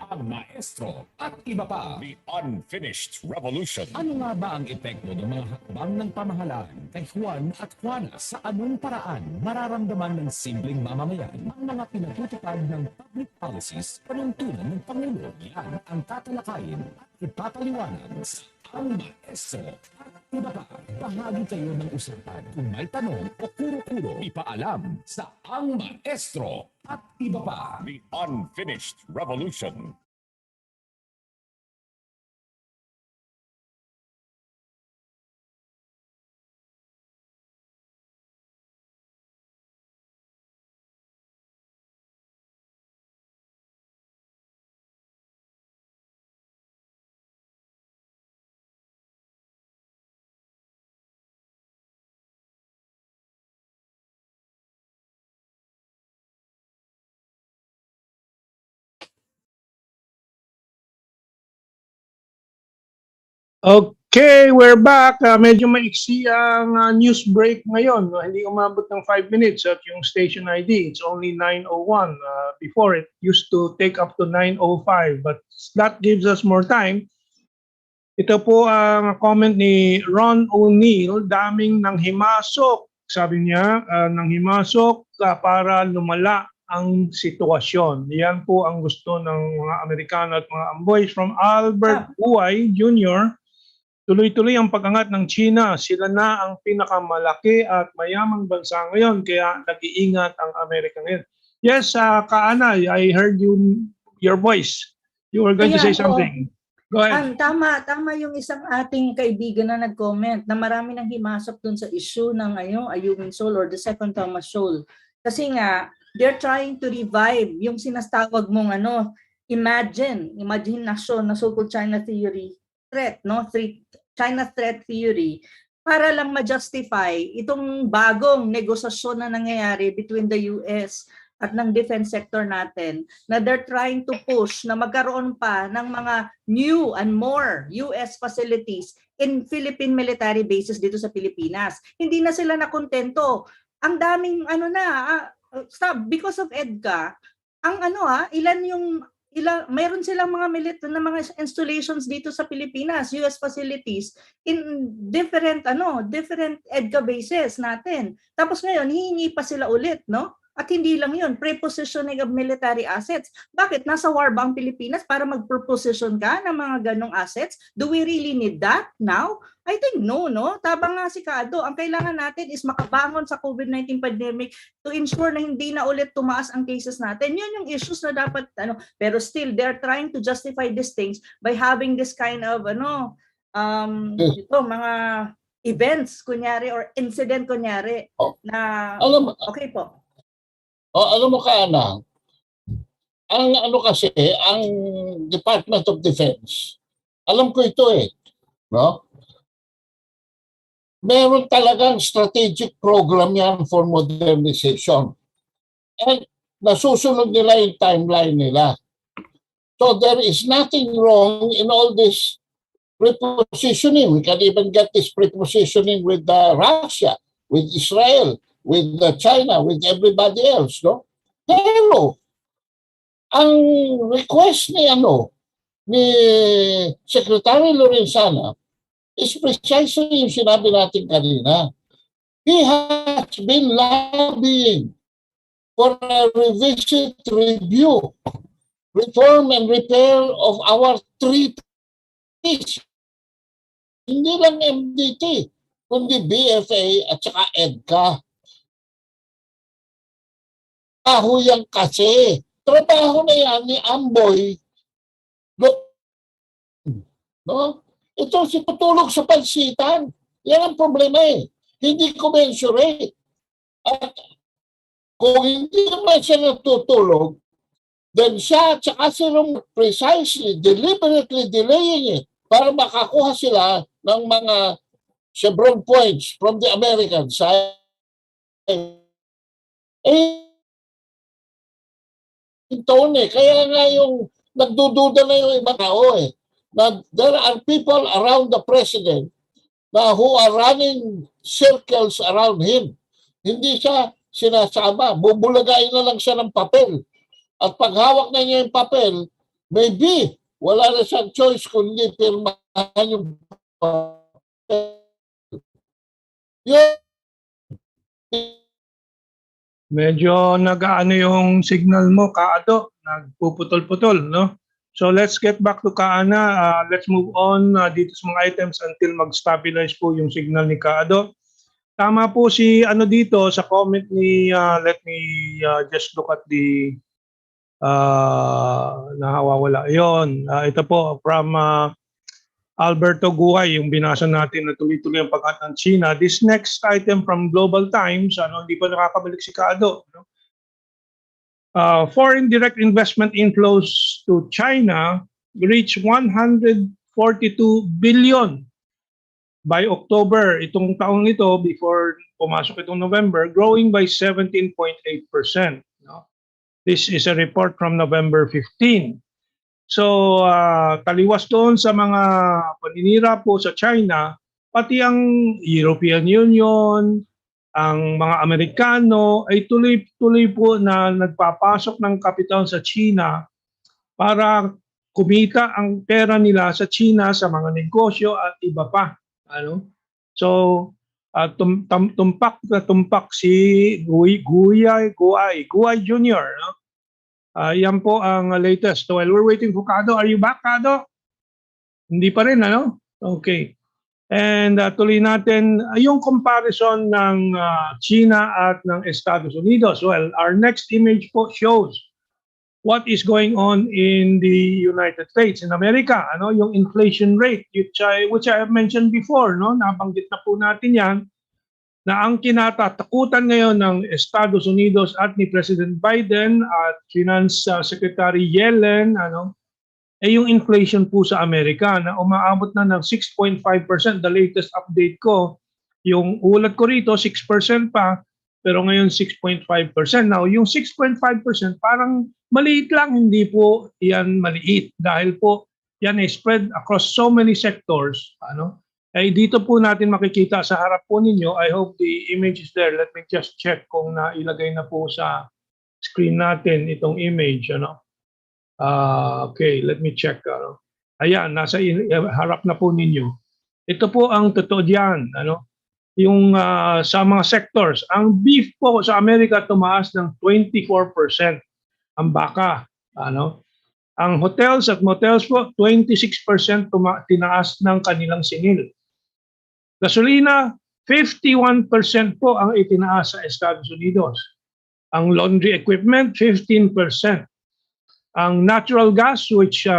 Ang maestro at iba pa. The Unfinished Revolution. Ano nga ba ang epekto ng mga hakbang ng pamahalaan kay Juan at Juana? Sa anong paraan mararamdaman ng simpleng mamamayan ang mga pinatutupad ng public policies panuntunan ng Pangulo? Yan ang tatalakayin at ipapaliwanag sa Ang Maestro at iba pa. Bahagi kayo ng usapan. Kung may tanong o kuro-kuro, ipaalam sa Ang Maestro at iba pa. The Unfinished Revolution. Okay, we're back. Medyo maiksi ang news break ngayon. Hindi umabot ng 5 minutes at yung station ID, it's only 9:01. Before, it used to take up to 9:05. But that gives us more time. Ito po ang comment ni Ron O'Neill, daming nang himasok. Sabi niya, nang himasok para lumala ang sitwasyon. Yan po ang gusto ng mga Amerikano at mga amboys from Albert Uy Jr. Tuloy-tuloy ang pag-angat ng China. Sila na ang pinakamalaki at mayamang bansa ngayon, kaya nag-iingat ang Amerika ngayon. Yes, Kaana, I heard your voice. You were going to say something. Go ahead. Tama yung isang ating kaibigan na nag-comment na marami nang himasok dun sa issue ng Ayungin Shoal or the Second Thomas Shoal. Kasi nga, they're trying to revive yung sinastawag mong imagination na so-called China theory threat, China threat theory, para lang ma-justify itong bagong negosasyon na nangyayari between the US at ng defense sector natin, na they're trying to push na magkaroon pa ng mga new and more US facilities in Philippine military bases dito sa Pilipinas. Hindi na sila nakontento. Ang daming because of EDCA, mayroon silang mga mga installations dito sa Pilipinas, US facilities in different EDCA bases natin. Tapos ngayon hihingi pa sila ulit, At hindi lang yun, prepositioning of military assets. Bakit? Nasa war ba ang Pilipinas para mag-preposition ka ng mga ganong assets? Do we really need that now? I think no. Tabang nga si Kado, ang kailangan natin is makabangon sa COVID-19 pandemic to ensure na hindi na ulit tumaas ang cases natin. Yun yung issues na dapat, pero still, they're trying to justify these things by having this kind of, mga events, kunyari, or incident, kunyari, na, okay po. Alam mo ka, Ana, ang Department of Defense, alam ko ito no? Meron talagang strategic program yan for modernization. And nasusunod nila yung timeline nila. So there is nothing wrong in all this prepositioning. We can even get this prepositioning with Russia, with Israel, with China, with everybody else, no? Pero ang request ni Secretary Lorenzana is precisely yung sinabi natin kanina. He has been lobbying for a revisit, review, reform and repair of our treaties. Hindi lang MDT, kundi BFA at saka EDCA. Trabaho yan kasi. Trabaho na yan ni Amboy. No? Ito si tutulog sa pansitan. Yan ang problema Hindi commensurate. At kung hindi naman siya natutulog, then siya at saka sila precisely, deliberately delaying it para makakuha sila ng mga Chevron points from the American side. Kaya nga yung nagdududa na yung ibang tao na there are people around the president na who are running circles around him. Hindi siya sinasama. Bubulagain na lang siya ng papel. At pag hawak na niya yung papel, maybe wala na siyang choice kundi pirmahan yung papel. Medyo nag-aano yung signal mo, Kaado. Nagpuputol-putol, no? So let's get back to Kaana. Let's move on dito sa mga items until mag-stabilize po yung signal ni Kaado. Tama po si dito sa comment ni, let me just look at the nahawawala. Yun, ito po from Alberto Guay, yung binasa natin na tuloy-tuloy ang pag-at ng China. This next item from Global Times, hindi pa nakakabalik si Kaado. Foreign direct investment inflows to China reach 142 billion by October itong taong ito, before pumasok itong November, growing by 17.8%. This is a report from November 15. So, taliwas doon sa mga paninira po sa China, pati ang European Union, ang mga Amerikano ay tuloy-tuloy po na nagpapasok ng kapital sa China para kumita ang pera nila sa China sa mga negosyo at iba pa. So, tumpak si Guay Jr., yan po ang latest. While we're waiting for Kado, are you back, Kado? Hindi pa rin, Okay. And tuloy natin yung comparison ng China at ng Estados Unidos. Well, our next image po shows what is going on in the United States, in America. Yung inflation rate, which I have mentioned before, nabanggit na po natin yan, na ang kinatatakutan ngayon ng Estados Unidos at ni President Biden at Finance Secretary Yellen, ay yung inflation po sa Amerika na umaabot na ng 6.5%. The latest update ko, yung ulat ko rito, 6% pa, pero ngayon 6.5%. Now, yung 6.5% parang maliit lang, hindi po yan maliit dahil po yan ay spread across so many sectors. Ay dito po natin makikita sa harap po ninyo. I hope the image is there. Let me just check kung nailagay na po sa screen natin itong image. Okay, let me check. Ayan, nasa harap na po ninyo. Ito po ang totoo diyan. sa mga sectors. Ang beef po sa Amerika tumaas ng 24%. Ang baka, ano? Ang hotels at motels po 26% tinaas ng kanilang singil. Gasolina 51% po ang itinaas sa Estados Unidos. Ang laundry equipment 15%. Ang natural gas which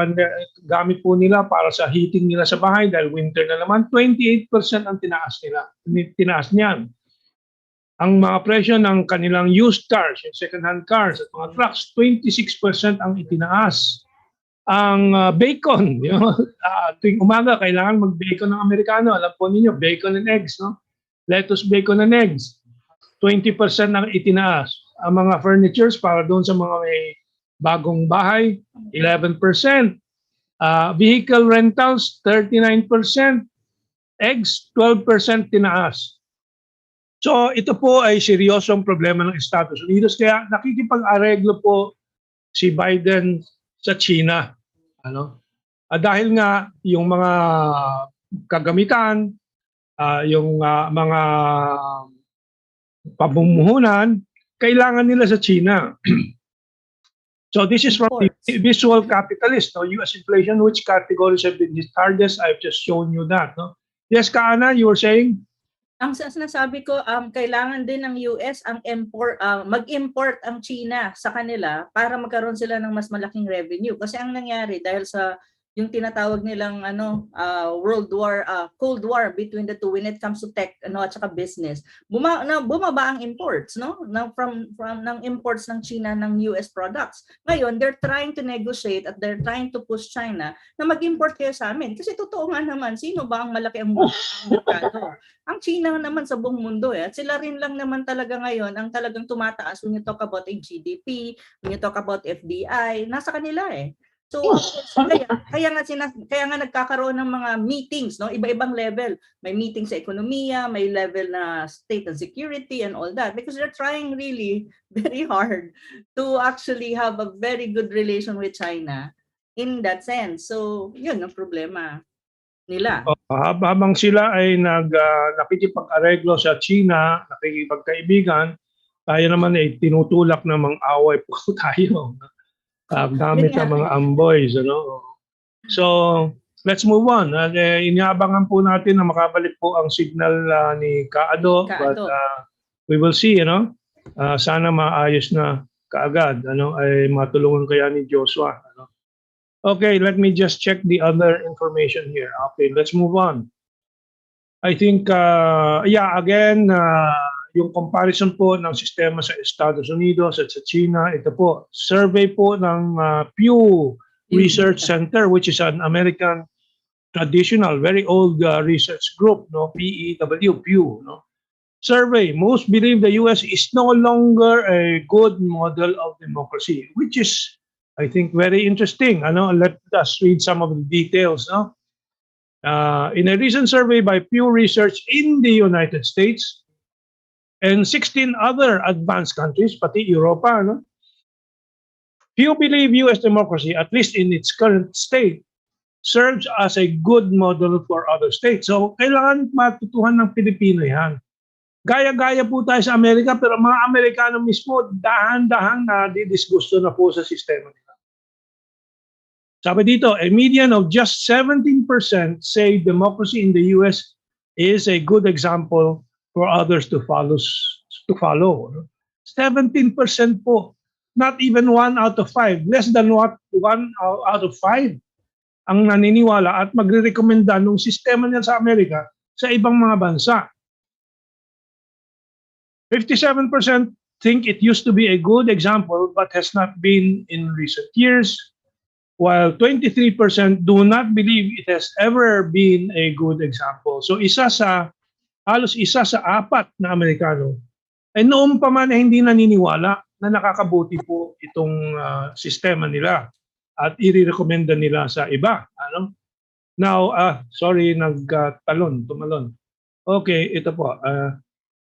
gamit po nila para sa heating nila sa bahay dahil winter na naman 28% ang tinaas niyan. Ang mga presyo ng kanilang used cars, yung second-hand cars at mga trucks, 26% ang itinaas. Ang bacon, tuwing umaga, kailangan mag-bacon ng Amerikano. Alam po ninyo, bacon and eggs, no? Lettuce, bacon and eggs, 20% ang itinaas. Ang mga furnitures para doon sa mga may bagong bahay, 11%. Vehicle rentals, 39%. Eggs, 12% tinaas. So ito po ay seryosong problema ng Estados Unidos kaya nakikipag-areglo po si Biden sa China. Dahil nga yung mga kagamitan, yung mga pamumuhunan, kailangan nila sa China. So this is from the visual capitalist, U.S. inflation, which categories have been his hardest? I've just shown you that. No? Yes, Kaana, you were saying? Ang sinasabi ko, kailangan din ng US ang mag-import ang China sa kanila para magkaroon sila ng mas malaking revenue. Kasi ang nangyari dahil sa yung tinatawag nilang Cold War between the two when it comes to tech at saka business. Bumaba ang imports, no? Ng imports ng China ng US products. Ngayon, they're trying to negotiate at they're trying to push China na mag-import kayo sa amin. Kasi totoo nga naman, sino ba ang malaki ang merkado? Ang China naman sa buong mundo at sila rin lang naman talaga ngayon ang talagang tumataas when you talk about GDP, when you talk about FDI, nasa kanila eh. So kaya nga nagkakaroon ng mga meetings, no? Iba-ibang level. May meeting sa ekonomiya, may level na state and security and all that because they're trying really very hard to actually have a very good relation with China in that sense. So, yun ang problema nila. Habang sila ay nakikipag-areglo sa China, nakikipagkaibigan, tayo naman ay tinutulak na mang-away po tayo. Gamit ang mga amboys. So, let's move on. Inaabangan po natin na makabalik po ang signal ni Kaado. But we will see, sana maayos na kaagad. Ay matulungan kaya ni Joshua. Okay, let me just check the other information here. Okay, let's move on. I think, again, yung comparison po ng sistema sa Estados Unidos at sa China, ito po, survey po ng Pew Research Center, which is an American traditional, very old research group, PEW, Pew. Survey, most believe the US is no longer a good model of democracy, which is, I think, very interesting. Let us read some of the details. In a recent survey by Pew Research in the United States, and 16 other advanced countries, pati Europa, few believe U.S. democracy, at least in its current state, serves as a good model for other states. So, kailangan matutuhan ng Pilipino yan. Gaya-gaya po tayo sa Amerika, pero mga Amerikano mismo, dahan-dahan na didisgusto na po sa sistema nila. Sabi dito, a median of just 17% say democracy in the U.S. is a good example for others to follow. 17% po. Not even 1 out of 5. Less than 1 out of 5 ang naniniwala at magre-recommenda ng sistema niya sa Amerika sa ibang mga bansa. 57% think it used to be a good example but has not been in recent years, while 23% do not believe it has ever been a good example. So halos isa sa 4 na Amerikano ay noon pa man ay hindi naniniwala na nakakabuti po itong sistema nila at i-recommenda nila sa iba. Now, sorry, tumalon. Okay, ito po.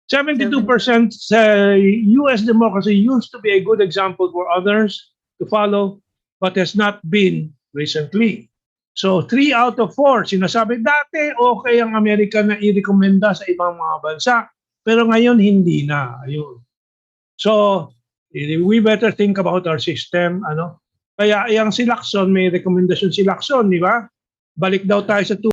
72% say U.S. democracy used to be a good example for others to follow but has not been recently. So 3 out of 4 sinasabi dati okay ang Amerika na i-rekomenda sa ibang mga bansa pero ngayon hindi na. Ayun. So we better think about our system ano. Kaya yung si Lacson may rekomendasyon si Lacson, di ba? Balik daw tayo sa